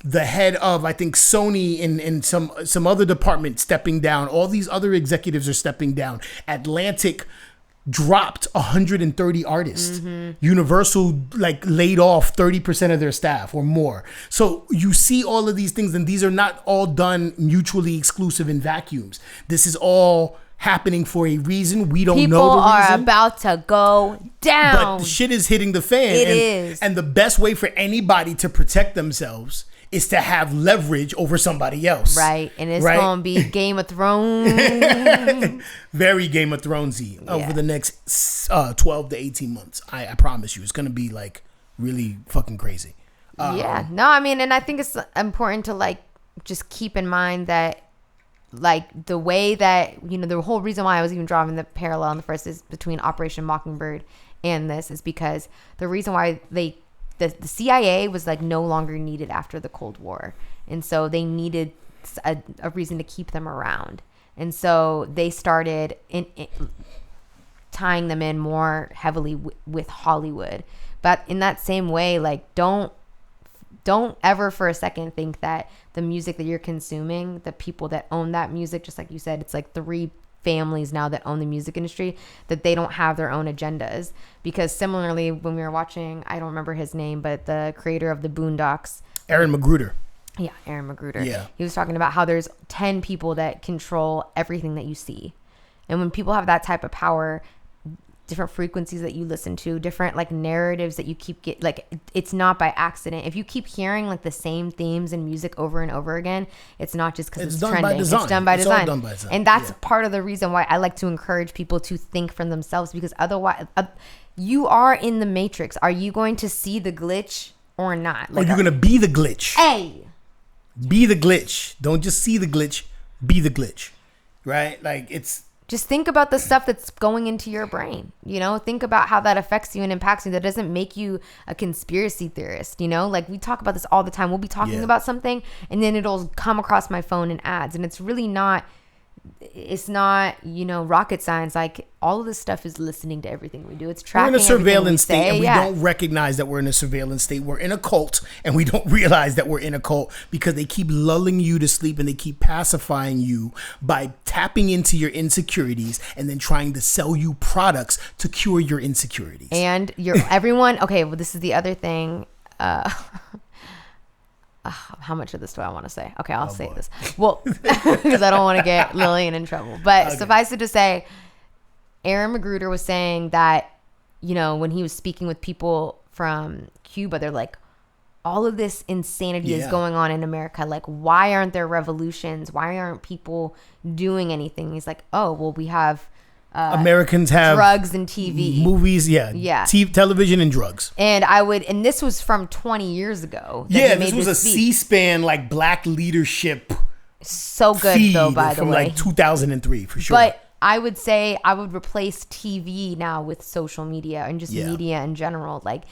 the head of, I think, Sony and some other department stepping down. All these other executives are stepping down. Atlantic dropped 130 artists. Universal like laid off 30% of their staff or more. So you see all of these things, and these are not all done mutually exclusive in vacuums. This is all happening for a reason. We don't know the reason. People are about to go down. But shit is hitting the fan. It is. And the best way for anybody to protect themselves is to have leverage over somebody else. Right. And it's going to be Game of Thrones. Very Game of Thronesy over the next 12 to 18 months. I promise you. It's going to be like really fucking crazy. Yeah. No, I mean, and I think it's important to like just keep in mind that like the way that, you know, the whole reason why I was even drawing the parallel in the first is between Operation Mockingbird and this is because the reason why the CIA was like no longer needed after the Cold War. And so they needed a reason to keep them around. And so they started tying them in more heavily with Hollywood. But in that same way, like don't ever for a second think that the music that you're consuming, the people that own that music, just like you said, it's like 3 families now that own the music industry, that they don't have their own agendas. Because similarly, when we were watching, I don't remember his name, but the creator of the Boondocks, Aaron McGruder. Yeah, Aaron McGruder. Yeah. He was talking about how there's 10 people that control everything that you see. And when people have that type of power, different frequencies that you listen to, different like narratives that you keep it's not by accident. If you keep hearing like the same themes in music over and over again, it's not just because it's trending. It's done by design. All done by design. And that's part of the reason why I like to encourage people to think for themselves, because otherwise you are in the matrix. Are you going to see the glitch or not? Like, are you going to be the glitch? Hey, be the glitch. Don't just see the glitch, be the glitch. Right? Like it's just think about the stuff that's going into your brain, you know, think about how that affects you and impacts you. That doesn't make you a conspiracy theorist, you know, like we talk about this all the time. We'll be talking about something and then it'll come across my phone in ads, and it's really not, it's not, you know, rocket science. Like all of this stuff is listening to everything we do. It's tracking. We're in a surveillance state, and we don't recognize that we're in a surveillance state. We're in a cult, and we don't realize that we're in a cult because they keep lulling you to sleep and they keep pacifying you by tapping into your insecurities and then trying to sell you products to cure your insecurities. And everyone. Okay, well, this is the other thing. How much of this do I want to say? Okay, I'll say this. Well, because I don't want to get Lillian in trouble. But suffice it to say, Aaron McGruder was saying that, you know, when he was speaking with people from Cuba, they're like, all of this insanity is going on in America. Like, why aren't there revolutions? Why aren't people doing anything? He's like, oh, well, we have... Americans have drugs and TV, movies, television and drugs. And this was from 20 years ago. This was a C-SPAN like black leadership. So good though, by the way, from like 2003 for sure. But I would say I would replace TV now with social media and just media in general. Like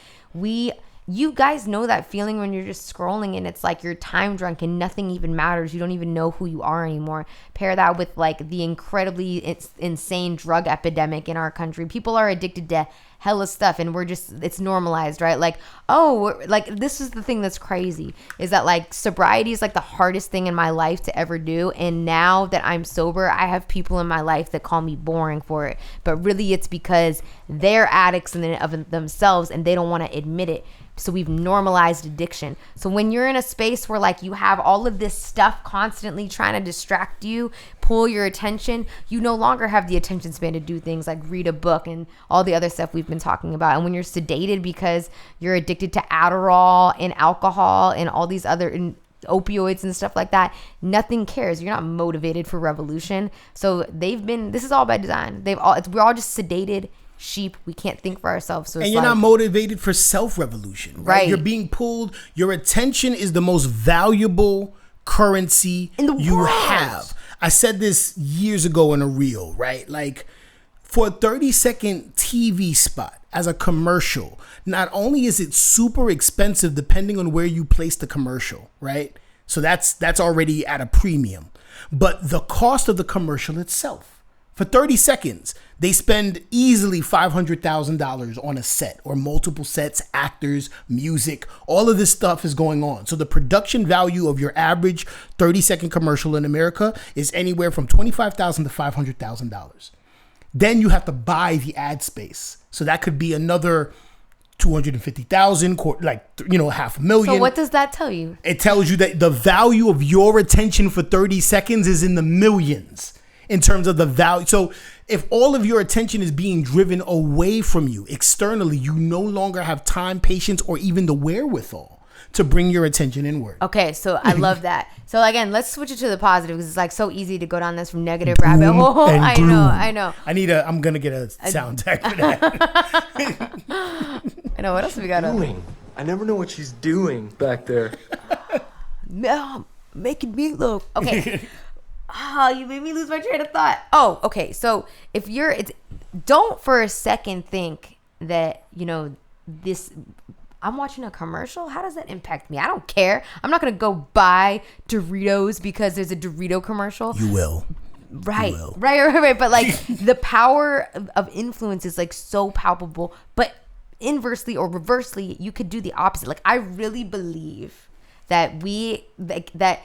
you guys know that feeling when you're just scrolling and it's like you're time drunk and nothing even matters. You don't even know who you are anymore. Pair that with like the incredibly insane drug epidemic in our country. People are addicted to hella stuff and it's normalized, right? Like, this is the thing that's crazy is that like sobriety is like the hardest thing in my life to ever do. And now that I'm sober, I have people in my life that call me boring for it. But really it's because they're addicts of themselves and they don't want to admit it. So we've normalized addiction. So when you're in a space where like you have all of this stuff constantly trying to distract you, pull your attention, you no longer have the attention span to do things like read a book and all the other stuff we've been talking about. And when you're sedated because you're addicted to Adderall and alcohol and all these other opioids and stuff like that, nothing cares. You're not motivated for revolution. So this is all by design. We're all just sedated sheep. We can't think for ourselves. So and you're not motivated for self-revolution, right? You're being pulled. Your attention is the most valuable currency you have. I said this years ago in a reel, right? Like For a 30-second TV spot as a commercial, not only is it super expensive depending on where you place the commercial, right? So that's already at a premium. But the cost of the commercial itself, for 30 seconds, they spend easily $500,000 on a set or multiple sets, actors, music, all of this stuff is going on. So the production value of your average 30-second commercial in America is anywhere from $25,000 to $500,000. Then you have to buy the ad space. So that could be another $250,000, like, $500,000. So what does that tell you? It tells you that the value of your attention for 30 seconds is in the millions in terms of the value. So if all of your attention is being driven away from you externally, you no longer have time, patience, or even the wherewithal to bring your attention inward. Okay, so I love that. So again, let's switch it to the positive because it's like so easy to go down this from negative rabbit hole. I know. I'm gonna get a sound tag for that. I know. What else have we got? I never know what she's doing back there. Making meatloaf. Okay. Oh, you made me lose my train of thought. Oh, okay. So if don't for a second think that, this, I'm watching a commercial. How does that impact me? I don't care. I'm not going to go buy Doritos because there's a Dorito commercial. You will. Right. But like the power of influence is like so palpable, but inversely or reversely, you could do the opposite. Like I really believe that that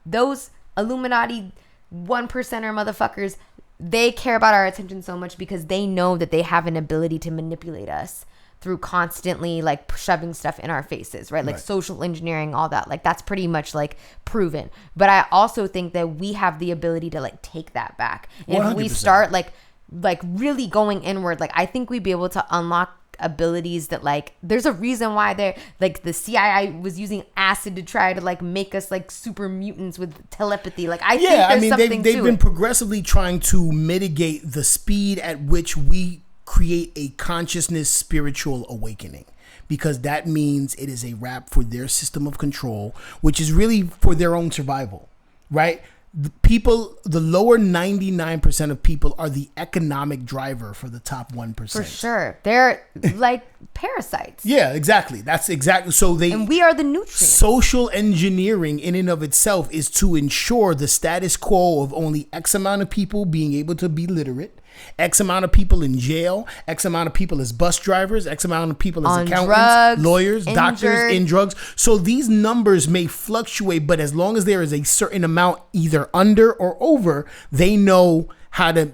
those Illuminati 1%er motherfuckers, they care about our attention so much because they know that they have an ability to manipulate us through constantly like shoving stuff in our faces, right? Like social engineering, all that. Like that's pretty much like proven. But I also think that we have the ability to like take that back. And 100%. If we start like really going inward, like I think we'd be able to unlock abilities that like there's a reason why they're like the CIA was using acid to try to like make us like super mutants with telepathy. Like I think there's something they've been progressively trying to mitigate the speed at which we create a consciousness spiritual awakening, because that means it is a wrap for their system of control, which is really for their own survival, right? The lower 99% of people are the economic driver for the top 1%. For sure. They're like parasites. Yeah, exactly. That's exactly. And we are the nutrients. Social engineering in and of itself is to ensure the status quo of only X amount of people being able to be literate, X amount of people in jail, X amount of people as bus drivers, X amount of people as accountants, drugs, lawyers, doctors, in drugs. So these numbers may fluctuate, but as long as there is a certain amount either under or over, they know how to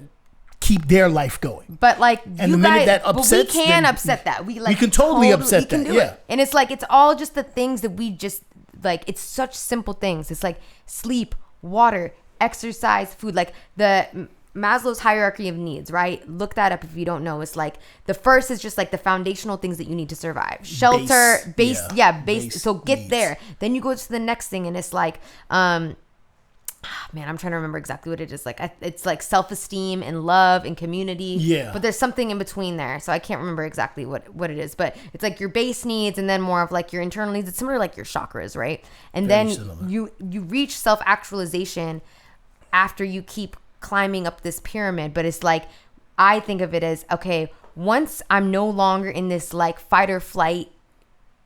keep their life going. But like, and the minute that upsets, we can upset that. We can totally upset that. Yeah. And it's like, it's all just the things that we just like, it's such simple things. It's like sleep, water, exercise, food, like the Maslow's hierarchy of needs, right? Look that up if you don't know. It's like the first is just like the foundational things that you need to survive. Shelter, base. So get needs. There. Then you go to the next thing and it's like, man, I'm trying to remember exactly what it is. Like it's like self-esteem and love and community. Yeah. But there's something in between there. So I can't remember exactly what it is. But it's like your base needs and then more of like your internal needs. It's similar to like your chakras, right? And very then similar. You reach self-actualization after you keep climbing up this pyramid. But it's like, I think of it as, okay, once I'm no longer in this like fight or flight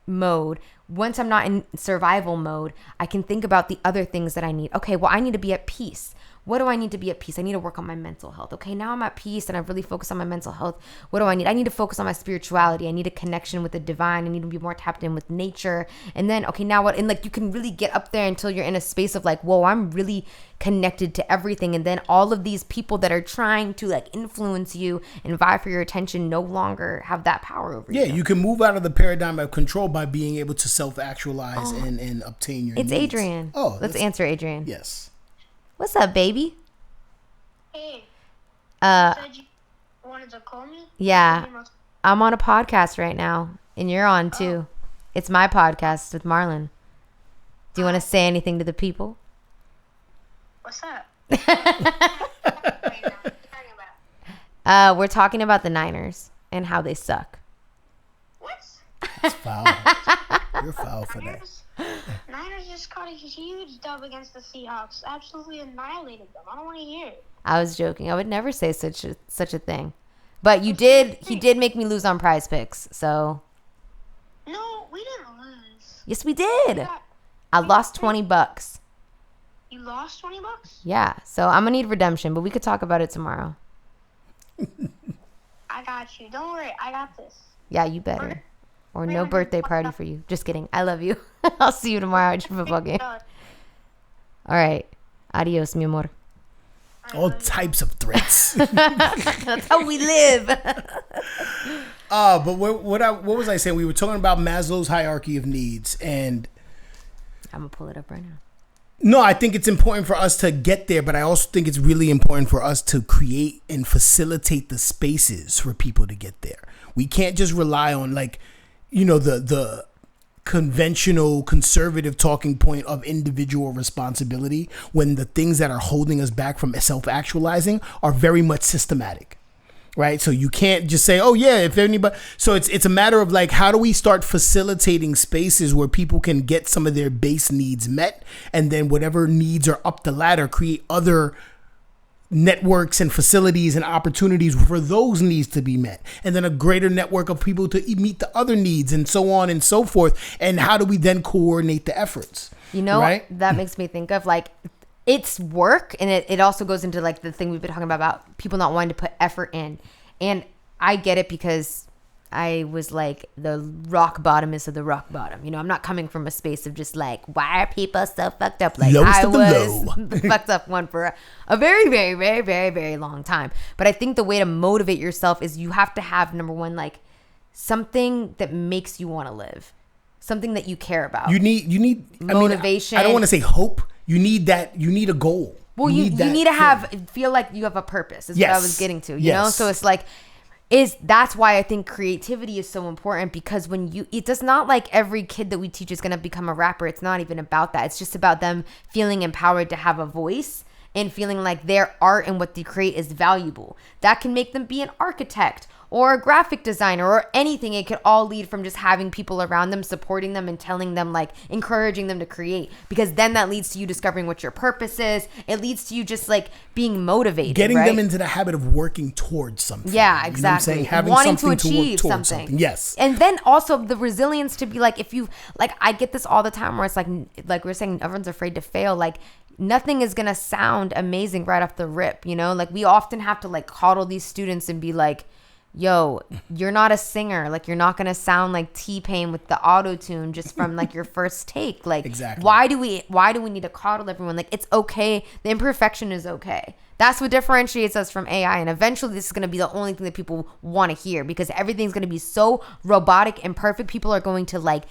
mode, once I'm not in survival mode, I can think about the other things that I need. Okay, well, I need to be at peace. What do I need to be at peace? I need to work on my mental health. Okay, now I'm at peace and I've really focused on my mental health. What do I need? I need to focus on my spirituality. I need a connection with the divine. I need to be more tapped in with nature. And then, okay, now what? And like, you can really get up there until you're in a space of like, whoa, I'm really connected to everything. And then all of these people that are trying to like influence you and vie for your attention no longer have that power over you. Yeah, you can move out of the paradigm of control by being able to self-actualize and obtain your needs. It's Adrian. Oh, let's answer Adrian. Yes. What's up, baby? Hey. You said you wanted to call me? Yeah. I'm on a podcast right now, and you're on too. It's my podcast with Marlon. Do you want to say anything to the people? What's up? We're talking about the Niners and how they suck. What? It's foul. You're foul for that. Niners just caught a huge dub against the Seahawks. Absolutely annihilated them. I don't want to hear it. I was joking. I would never say such a thing. But he did make me lose on Prize Picks. So. No, we didn't lose. Yes, we did. I lost $20. You lost $20? Yeah. So I'm gonna need redemption, but we could talk about it tomorrow. I got you. Don't worry. I got this. Yeah, you better. Or no birthday party for you. Just kidding. I love you. I'll see you tomorrow at your football game. All right. Adios, mi amor. All types of threats. That's how we live. But what was I saying? We were talking about Maslow's hierarchy of needs, and I'm gonna pull it up right now. No, I think it's important for us to get there, but I also think it's really important for us to create and facilitate the spaces for people to get there. We can't just rely on the conventional conservative talking point of individual responsibility when the things that are holding us back from self-actualizing are very much systematic. Right. So you can't just say, oh, yeah, if anybody. So it's a matter of how do we start facilitating spaces where people can get some of their base needs met, and then whatever needs are up the ladder, create other networks and facilities and opportunities for those needs to be met, and then a greater network of people to meet the other needs, and so on and so forth. And how do we then coordinate the efforts? Right? That makes me think of it's work, and it also goes into the thing we've been talking about people not wanting to put effort in. And I get it because I was the rock bottomest of the rock bottom. I'm not coming from a space of just why are people so fucked up? Lowest I of the was low. the fucked up one for a very, very, very, very, very long time. But I think the way to motivate yourself is you have to have, number one, something that makes you want to live, something that you care about. You need motivation. I don't want to say hope. You need that. You need a goal. Well, you need to feel like you have a purpose. Is what I was getting to. You know, so it's that's why I think creativity is so important, because it does not every kid that we teach is going to become a rapper. It's not even about that. It's just about them feeling empowered to have a voice and feeling like their art and what they create is valuable. That can make them be an architect or a graphic designer or anything. It could all lead from just having people around them, supporting them and telling them, encouraging them to create, because then that leads to you discovering what your purpose is. It leads to you just being motivated, getting right? them into the habit of working towards something. Yeah, exactly. You know what I'm saying? Having wanting something to achieve work towards something. Yes. And then also the resilience to be if you I get this all the time where it's like we're saying, everyone's afraid to fail. Nothing is gonna sound amazing right off the rip, we often have to coddle these students and be yo, you're not a singer. You're not gonna sound like T-Pain with the auto-tune just from your first take. Exactly. Why do we need to coddle everyone? It's okay. The imperfection is okay. That's what differentiates us from AI. And eventually this is gonna be the only thing that people want to hear, because everything's gonna be so robotic and perfect. People are going to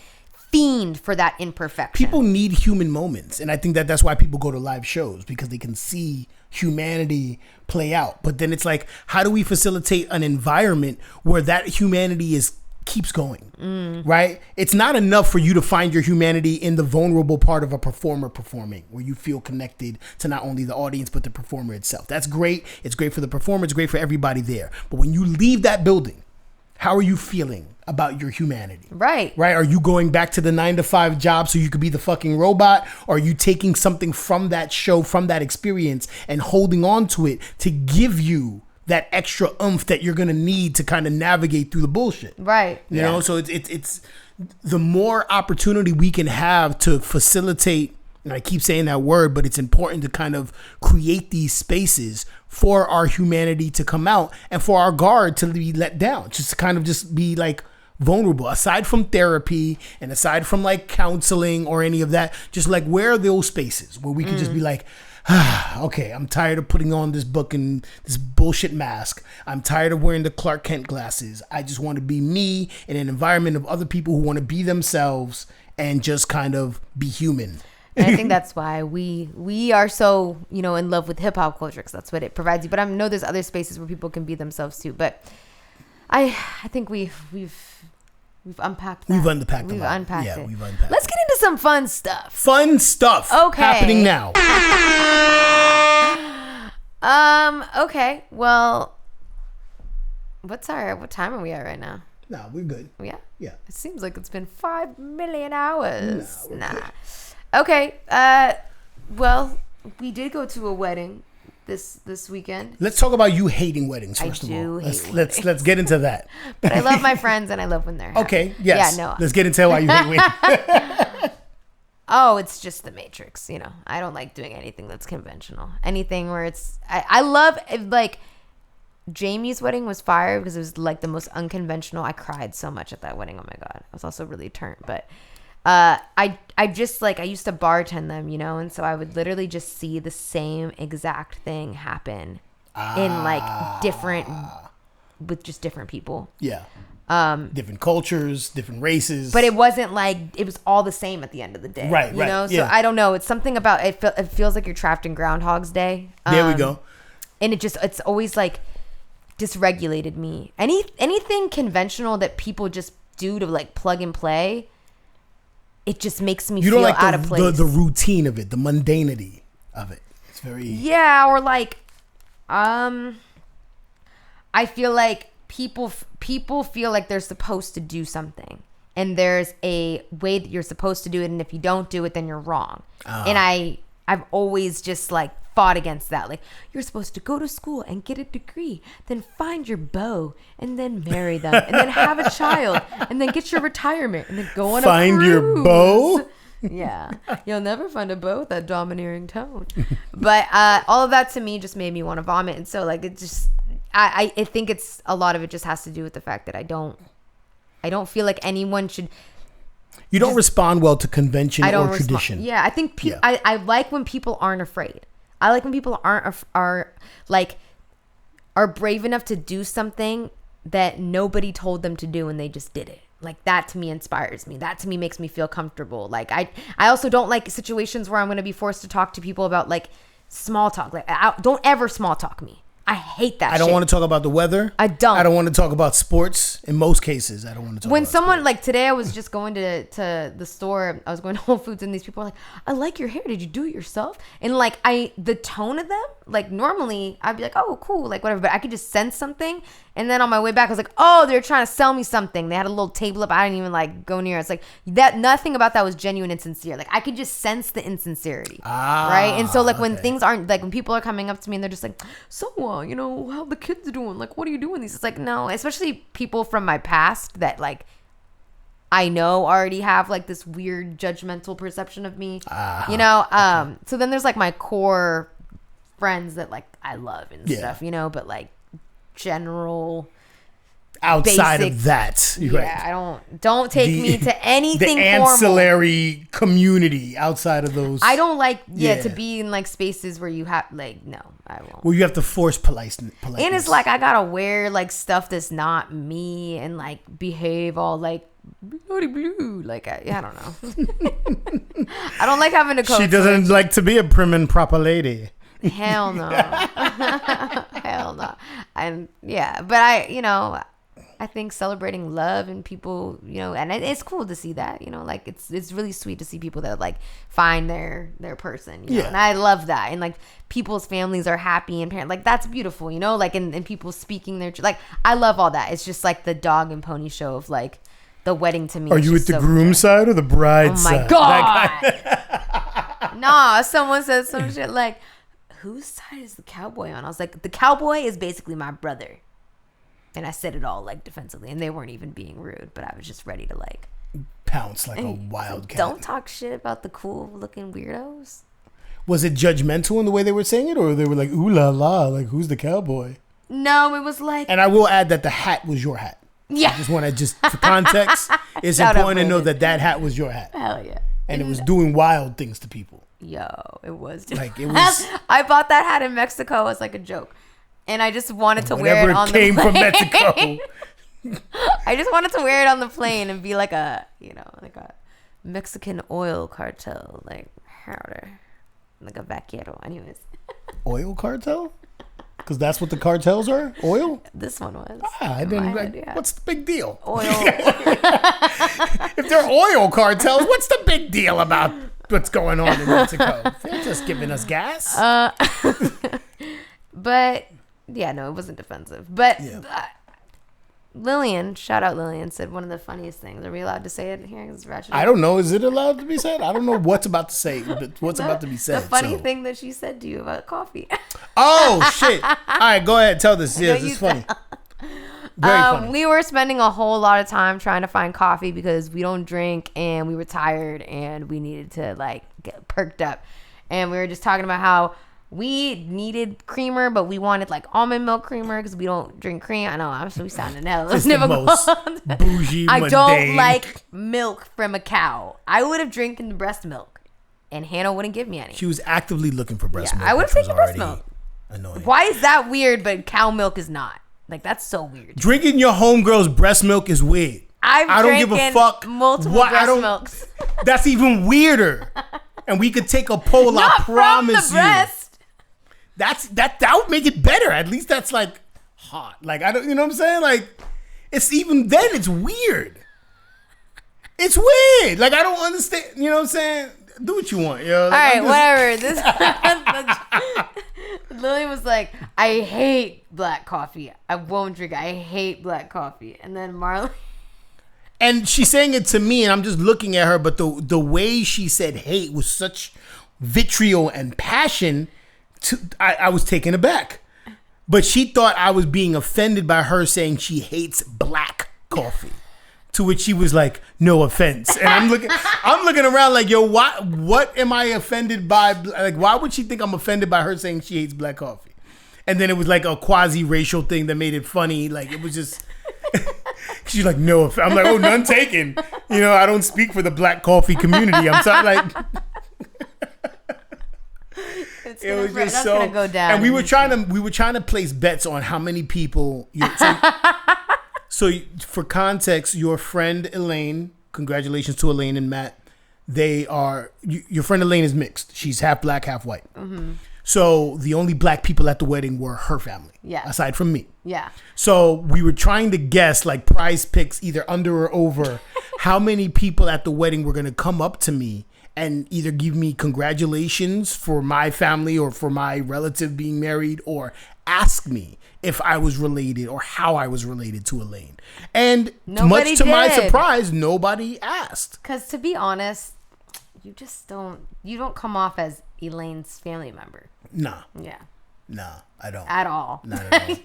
fiend for that imperfection. People need human moments, and I think that's why people go to live shows, because they can see humanity play out. But then it's how do we facilitate an environment where that humanity keeps going, right? It's not enough for you to find your humanity in the vulnerable part of a performer performing, where you feel connected to not only the audience but the performer itself. That's great. It's great for the performer. It's great for everybody there. But when you leave that building, how are you feeling about your humanity? Right. Are you going back to the 9-to-5 job so you could be the fucking robot? Or are you taking something from that show, from that experience, and holding on to it to give you that extra oomph that you're going to need to kind of navigate through the bullshit? Right. You know, so it's the more opportunity we can have to facilitate, and I keep saying that word, but it's important to kind of create these spaces for our humanity to come out and for our guard to be let down, just to kind of just be vulnerable. Aside from therapy and aside from counseling or any of that, just where are those spaces where we can just be okay, I'm tired of putting on this book and this bullshit mask. I'm tired of wearing the Clark Kent glasses. I just want to be me in an environment of other people who want to be themselves and just kind of be human. And I think that's why we are so, in love with hip hop culture, because that's what it provides you. But I know there's other spaces where people can be themselves too. But I think we've unpacked that. We've unpacked it. Yeah, we've unpacked. Let's get into some fun stuff. Fun stuff. Okay. Happening now. Okay. Well, what time are we at right now? No, we're good. Yeah. Yeah. It seems like it's been 5 million hours. Nah. Okay. Well, we did go to a wedding this weekend. Let's talk about you hating weddings first of all. Let's get into that. But I love my friends and I love when they're happy. Okay. Yes. Yeah. No. Let's get into why you hate weddings. Oh, it's just the Matrix. You know, I don't like doing anything that's conventional. Anything where it's I love like Jamie's wedding was fire because it was like the most unconventional. I cried so much at that wedding. Oh my god, I was also really turned. But I just like I used to bartend them, you know, and so I would literally just see the same exact thing happen in like different with just different people. Yeah. Different cultures, different races. But it wasn't like it was all the same at the end of the day. Right, you right. know? So yeah. I don't know. It's something about it. It feels like you're trapped in Groundhog's Day. There we go. And it's always like dysregulated me. Anything conventional that people just do to like plug and play, it just makes me feel out of place. The routine of it, the mundanity of it. It's very or like, I feel like people feel like they're supposed to do something, and there's a way that you're supposed to do it, and if you don't do it, then you're wrong. And I've always just like fought against that. Like, you're supposed to go to school and get a degree, then find your beau, and then marry them, and then have a child, and then get your retirement, and then go on a cruise. Find your beau? Yeah. You'll never find a beau with that domineering tone. But all of that to me just made me want to vomit. And so like it just I think it's a lot of it just has to do with the fact that I don't feel like anyone should. You don't respond well to convention or tradition. Yeah, I think I like when people aren't afraid. I like when people are brave enough to do something that nobody told them to do and they just did it. Like, that to me inspires me. That to me makes me feel comfortable. Like, I also don't like situations where I'm going to be forced to talk to people about like small talk. Like, don't ever small talk me. I hate that shit. I don't want to talk about the weather. I don't want to talk about sports. In most cases, I don't want to talk when about someone sports. Like today I was just going to the store. I was going to Whole Foods and these people were like, I like your hair. Did you do it yourself? And like the tone of them, like normally I'd be like, oh cool, like whatever, but I could just sense something. And then on my way back I was like, oh, they're trying to sell me something. They had a little table up. I didn't even like go near. It's like that, nothing about that was genuine and sincere. Like I could just sense the insincerity. Right. And so like when things aren't like, when people are coming up to me and they're just like, so you know, how the kids doing? Like, what are you doing these? It's like, no, especially people from my past that like I know already have like this weird judgmental perception of me, you know? So then there's like my core friends that like I love and stuff, you know, but like general outside basic, of that, right. I don't take me to anything the ancillary formal. Community outside of those. I don't like to be in like spaces where you have like, no, I won't. Well, you have to force politeness. And it's like I gotta wear like stuff that's not me and like behave all like bloody blue. Like I don't know. I don't like having to She doesn't like to be a prim and proper lady. Hell no. Hell no. And yeah, but I think celebrating love and people, you know, and it's cool to see that, you know, like it's really sweet to see people that like find their person, you know? And I love that. And like people's families are happy and parent, like that's beautiful, you know, like and people speaking their, like I love all that. It's just like the dog and pony show of like the wedding to me. Are you with the groom side or the bride side? Oh my God. Nah, someone said some shit like, whose side is the cowboy on? I was like, the cowboy is basically my brother. And I said it all like defensively, and they weren't even being rude, but I was just ready to like pounce like a wildcat. Don't talk shit about the cool looking weirdos. Was it judgmental in the way they were saying it, or they were like, ooh la la, like who's the cowboy? No, it was like. And I will add that the hat was your hat. Yeah. I just want to for context, it's important to know that hat was your hat. Hell yeah. And it was doing wild things to people. Yo, it was. Like it was. I bought that hat in Mexico as like a joke. And I just wanted to wear it on the plane. Whatever came from Mexico. I just wanted to wear it on the plane and be like a, you know, like a Mexican oil cartel, like harder, like a vaquero. Anyways. Oil cartel? Because that's what the cartels are? Oil? This one was. I didn't. What's the big deal? Oil. If they're oil cartels, what's the big deal about what's going on in Mexico? They're just giving us gas. But. Yeah, no, it wasn't defensive. But Lillian, shout out Lillian, said one of the funniest things. Are we allowed to say it here? I don't know. Is it allowed to be said? I don't know what's about to say. What's about to be said? The funny thing that she said to you about coffee. Oh shit! All right, go ahead. Tell this. Yes, it's funny. Very funny. We were spending a whole lot of time trying to find coffee because we don't drink and we were tired and we needed to like get perked up. And we were just talking about how we needed creamer, but we wanted like almond milk creamer because we don't drink cream. I know I'm so sounding hell. It's the most bougie. I don't like milk from a cow. I would have drinking the breast milk, and Hannah wouldn't give me any. She was actively looking for breast milk. I would have taken breast milk. Annoying. Why is that weird, but cow milk is not? Like, that's so weird. Drinking your homegirl's breast milk is weird. I don't give a fuck. Multiple breast milks. That's even weirder. And we could take a poll. Not I promise from the breast. You. That would make it better. At least that's like hot. Like I don't. You know what I'm saying? Like it's even then. It's weird. It's weird. Like I don't understand. You know what I'm saying? Do what you want. Yo. Like, all right, whatever. Lily was like, I hate black coffee. I won't drink it. I hate black coffee. And then Marley. And she's saying it to me, and I'm just looking at her, but the way she said hate was such vitriol and passion, I was taken aback. But she thought I was being offended by her saying she hates black coffee. To which she was like, no offense. And I'm looking around like, yo, what am I offended by? Like, why would she think I'm offended by her saying she hates black coffee? And then it was like a quasi-racial thing that made it funny. Like, it was just, she's like, no offense. I'm like, oh, none taken. You know, I don't speak for the black coffee community. I'm sorry, like. It was just so. Go down and we were trying to place bets on how many people. So for context, your friend Elaine, congratulations to Elaine and Matt. Your friend Elaine is mixed. She's half black, half white. Mm-hmm. So the only black people at the wedding were her family. Yeah. Aside from me. Yeah. So we were trying to guess, like prize picks, either under or over, how many people at the wedding were going to come up to me and either give me congratulations for my family or for my relative being married, or ask me if I was related or how I was related to Elaine. And much to my surprise, nobody asked. Because to be honest, you don't come off as Elaine's family member. Nah. Yeah. Nah, I don't. At all. Not at all.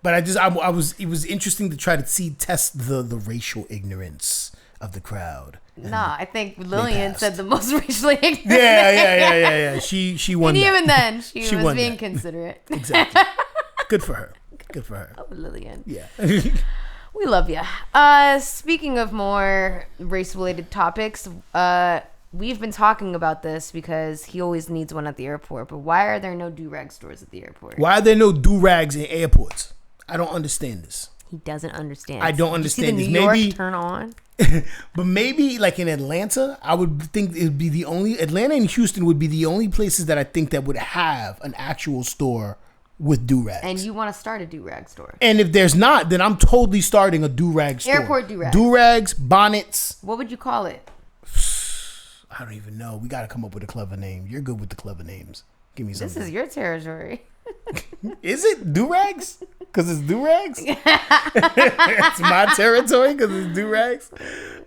But it was interesting to try to test the racial ignorance of the crowd. Nah, I think Lillian said the most racially ignorant. Yeah. She won. And that. even then, she was being considerate. Exactly. Good for her. Oh, Lillian. Yeah. We love you. Speaking of more race-related topics, we've been talking about this because he always needs one at the airport. But why are there no do-rag stores at the airport? Why are there no do-rags in airports? I don't understand this. He doesn't understand. I don't understand this. New York turn on. But maybe like in Atlanta, I would think it would be the only. Atlanta and Houston would be the only places that I think that would have an actual store with do-rags. And you want to start a do-rag store. And if there's not, then I'm totally starting a do-rag store. Airport do-rags. Do-rags, bonnets. What would you call it? I don't even know. We got to come up with a clever name. You're good with the clever names. Give me something. This is your territory. Is it do-rags? Because it's do-rags? It's my territory because it's do-rags?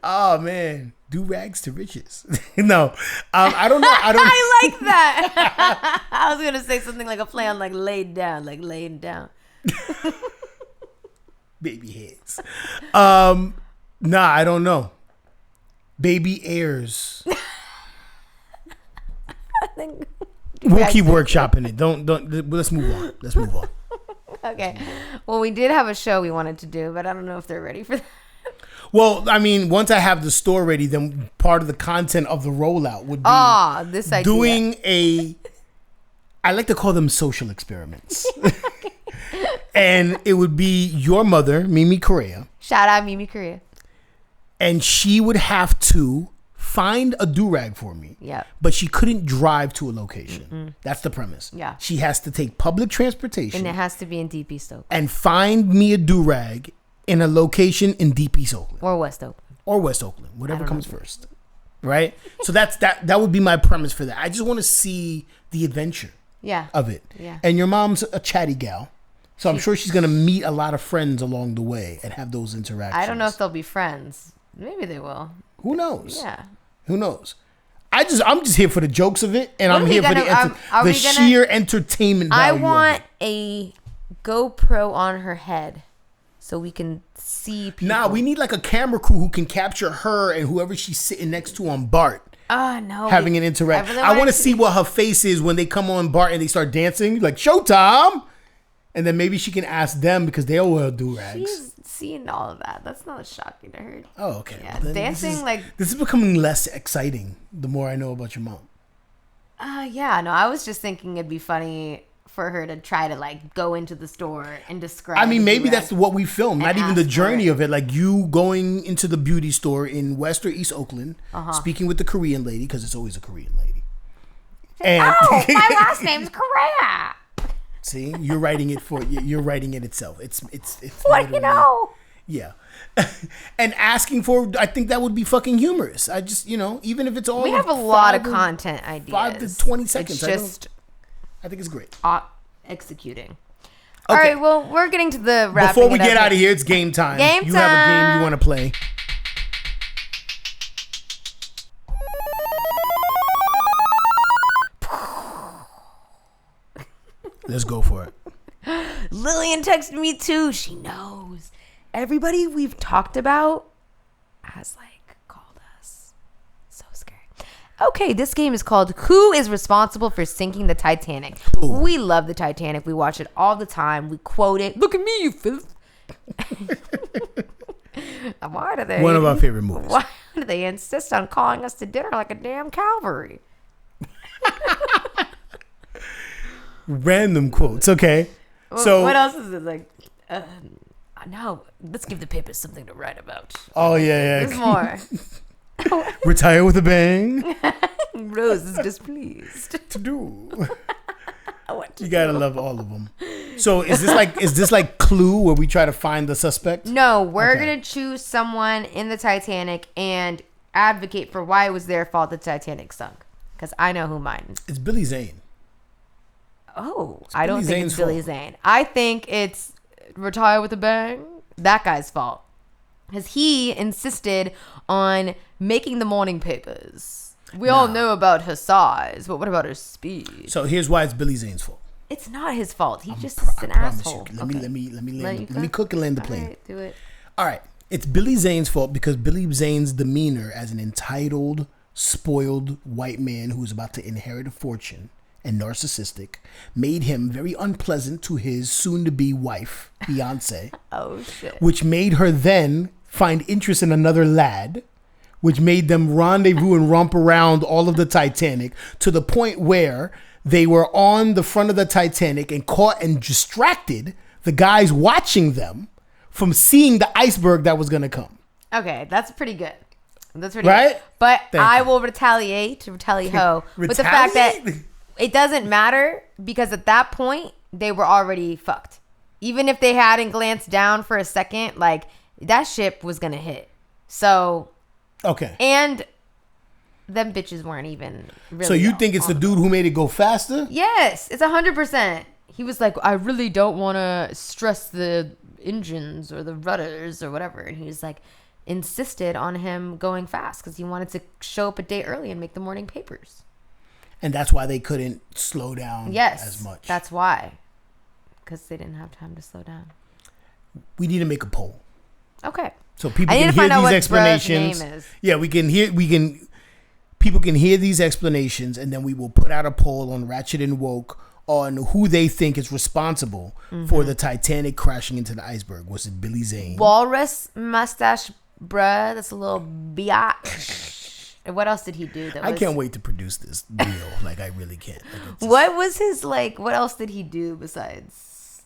Oh, man. Do-rags to riches. No. I don't know. I like that. I was going to say something like a play on like laid down. Like laying down. Baby heads. Nah, I don't know. Baby heirs. I think we'll keep workshopping it. Don't. Let's move on. Okay. Well, we did have a show we wanted to do, but I don't know if they're ready for that. Well, I mean, once I have the store ready, then part of the content of the rollout would be this idea. Doing I like to call them social experiments. And it would be your mother, Mimi Correa. Shout out Mimi Correa. And she would have to find a do-rag for me. Yeah. But she couldn't drive to a location. Mm-mm. That's the premise. Yeah. She has to take public transportation. And it has to be in Deep East Oakland. And find me a do-rag in a location in Deep East Oakland. Or West Oakland. Whatever comes first. Right? So that would be my premise for that. I just want to see the adventure of it. Yeah. And your mom's a chatty gal. So I'm sure she's gonna meet a lot of friends along the way and have those interactions. I don't know if they'll be friends. Maybe they will. Who knows? Yeah. Who knows? I'm just here for the jokes of it, and I'm here for the sheer entertainment value. I want a GoPro on her head so we can see people. Nah, we need like a camera crew who can capture her and whoever she's sitting next to on BART. No. Having an interaction. I want to see what her face is when they come on BART and they start dancing. Like, Showtime! And then maybe she can ask them because they all wear do-rags. She's seen all of that. That's not shocking to her. Oh, okay. Yeah, Well, dancing this is becoming less exciting the more I know about your mom. Yeah, no, I was just thinking it'd be funny for her to try to like go into the store and describe. I mean, maybe that's what we filmed. Not even the journey it. of it. Like you going into the beauty store in West or East Oakland, speaking with the Korean lady, because it's always a Korean lady. And my last name's Correa. See, you're writing it itself. It's What you know? Yeah. And asking for, I think that would be fucking humorous. I just, even if it's all We have a lot of content ideas. 5 to 20 seconds. It's just I think it's great. Executing. Okay. All right, well, we're getting to the wrapping. Before we get out of here, it's game time. Game You have a game you want to play. Let's go for it. Lillian texted me too. She knows. Everybody we've talked about has called us. So scary. Okay, this game is called Who is Responsible for Sinking the Titanic? Ooh. We love the Titanic. We watch it all the time. We quote it. Look at me, you filth. Why do they? One of our favorite movies. Why do they insist on calling us to dinner like a damn Calvary? Random quotes. Okay. So what else is it no, let's give the papers something to write about. Oh yeah. There's more. Retire with a bang. Rose is displeased. To do. You gotta love all of them. So is this like Clue where we try to find the suspect? No, we're gonna choose someone in the Titanic and advocate for why it was their fault the Titanic sunk. Because I know who mine is. It's Billy Zane. Oh, I don't think it's Billy Zane. I think it's Retire with a Bang. That guy's fault. Because he insisted on making the morning papers. We all know about her size, but what about her speed? So here's why it's Billy Zane's fault. It's not his fault. He's just an asshole. Let me cook and land the plane. All right, do it. All right. It's Billy Zane's fault because Billy Zane's demeanor as an entitled, spoiled white man who's about to inherit a fortune and narcissistic made him very unpleasant to his soon-to-be wife, Beyonce. Oh, shit. Which made her then find interest in another lad, which made them rendezvous and romp around all of the Titanic to the point where they were on the front of the Titanic and caught and distracted the guys watching them from seeing the iceberg that was going to come. Okay, that's pretty good. That's pretty right? Good. But I will retaliate with the fact that it doesn't matter because at that point they were already fucked. Even if they hadn't glanced down for a second, that ship was gonna hit. So okay, and them bitches weren't even really. So you think it's the dude who made it go faster? Yes, it's 100%. He was like, I really don't want to stress the engines or the rudders or whatever, and he was like insisted on him going fast because he wanted to show up a day early and make the morning papers. And that's why they couldn't slow down as much. That's why. Because they didn't have time to slow down. We need to make a poll. Okay. So people can hear these explanations. Yeah, people can hear these explanations, and then we will put out a poll on Ratchet and Woke on who they think is responsible for the Titanic crashing into the iceberg. Was it Billy Zane? Walrus mustache, bruh. That's a little biatch. And what else did he do? I can't wait to produce this reel. I really can't. What was his what else did he do besides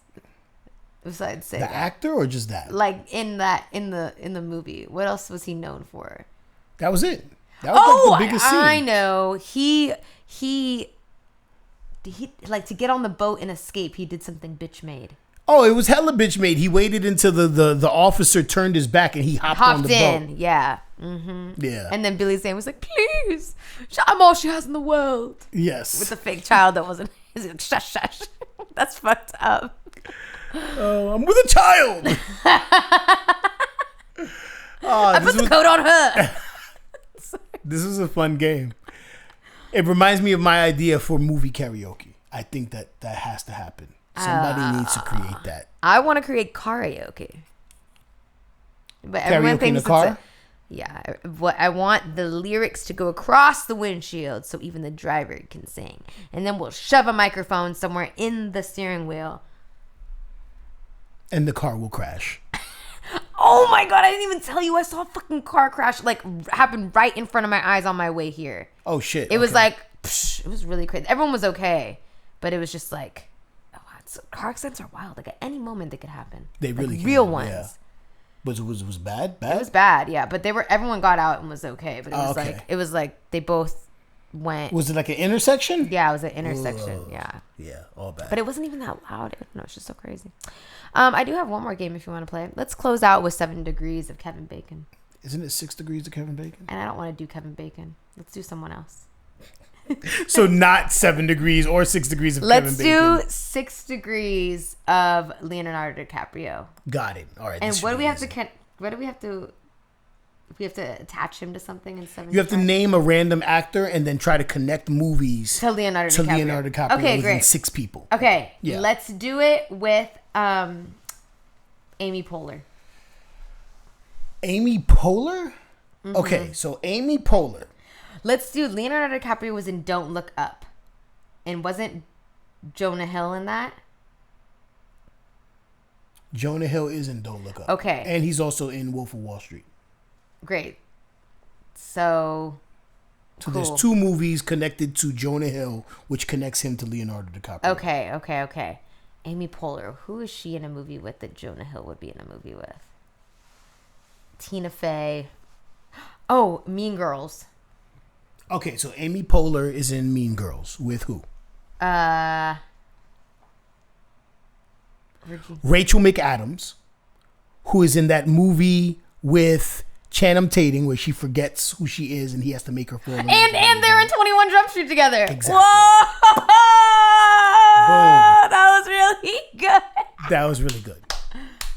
say the that? Actor or just that? In the movie, what else was he known for? That was it. That was the biggest scene. I know. He to get on the boat and escape. He did something bitch made. Oh, it was hella bitch made. He waited until the officer turned his back and he hopped on the boat. Yeah. Mm-hmm. Yeah. And then Billy Zane was like, please, I'm all she has in the world. Yes. With the fake child that wasn't. He's like, shush, shush. That's fucked up. I'm with a child. I put the coat on her. This was a fun game. It reminds me of my idea for movie karaoke. I think that has to happen. Somebody needs to create that. I want to create karaoke. But Karaoke everyone in thinks the car? what I want the lyrics to go across the windshield so even the driver can sing. And then we'll shove a microphone somewhere in the steering wheel. And the car will crash. Oh my God, I didn't even tell you I saw a fucking car crash happen right in front of my eyes on my way here. Oh shit. It was it was really crazy. Everyone was okay, but it was just like, car accidents are wild. Like at any moment they could happen. They really can, real ones. Yeah. Was it bad? It was bad, yeah. But everyone got out and was okay. But it was like they both went. Was it like an intersection? Yeah, it was an intersection. Ugh. Yeah. Yeah, all bad. But it wasn't even that loud. No, it's just so crazy. I do have one more game if you want to play. Let's close out with 7 Degrees of Kevin Bacon. Isn't it 6 Degrees of Kevin Bacon? And I don't want to do Kevin Bacon. Let's do someone else. So not 7 Degrees or 6 Degrees of Kevin Bacon. Let's do 6 Degrees of Leonardo DiCaprio. Got it. All right. And what do we have to? What do we have to? We have to attach him to something in 7. You have to name a random actor and then try to connect movies to Leonardo DiCaprio. Okay, great. 6 people. Okay, yeah. Let's do it with Amy Poehler. Amy Poehler? Mm-hmm. Okay, so Amy Poehler. Let's do Leonardo DiCaprio was in Don't Look Up. And wasn't Jonah Hill in that? Jonah Hill is in Don't Look Up. Okay. And he's also in Wolf of Wall Street. Great. So cool. There's 2 movies connected to Jonah Hill, which connects him to Leonardo DiCaprio. Okay. Amy Poehler. Who is she in a movie with that Jonah Hill would be in a movie with? Tina Fey. Oh, Mean Girls. Okay, so Amy Poehler is in Mean Girls. With who? Rachel McAdams, who is in that movie with Channing Tatum where she forgets who she is and he has to make her fall in love. And they're in 21 Jump Street together. Exactly. Whoa! Boom. That was really good. That was really good.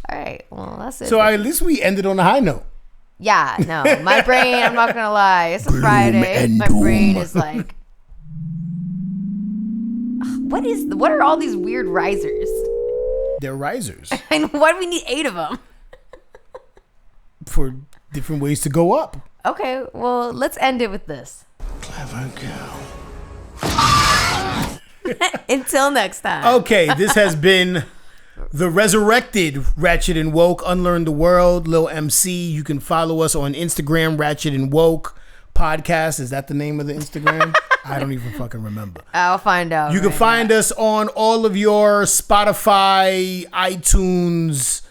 All right. Well, that's it. So at least we ended on a high note. Yeah, no. My brain, I'm not going to lie. It's a Friday. My brain is like, what are all these weird risers? They're risers. And why do we need 8 of them? For different ways to go up. Okay, well, let's end it with this. Clever girl. Until next time. Okay, this has been the resurrected Ratchet and Woke, Unlearn the World, Lil MC. You can follow us on Instagram, Ratchet and Woke Podcast. Is that the name of the Instagram? I don't even fucking remember. I'll find out. You can find us on all of your Spotify, iTunes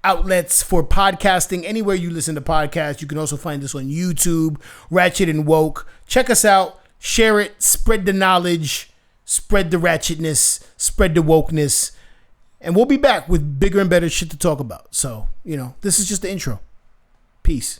outlets for podcasting. Anywhere you listen to podcasts. You can also find us on YouTube, Ratchet and Woke. Check us out. Share it. Spread the knowledge. Spread the ratchetness. Spread the wokeness. And we'll be back with bigger and better shit to talk about. So, this is just the intro. Peace.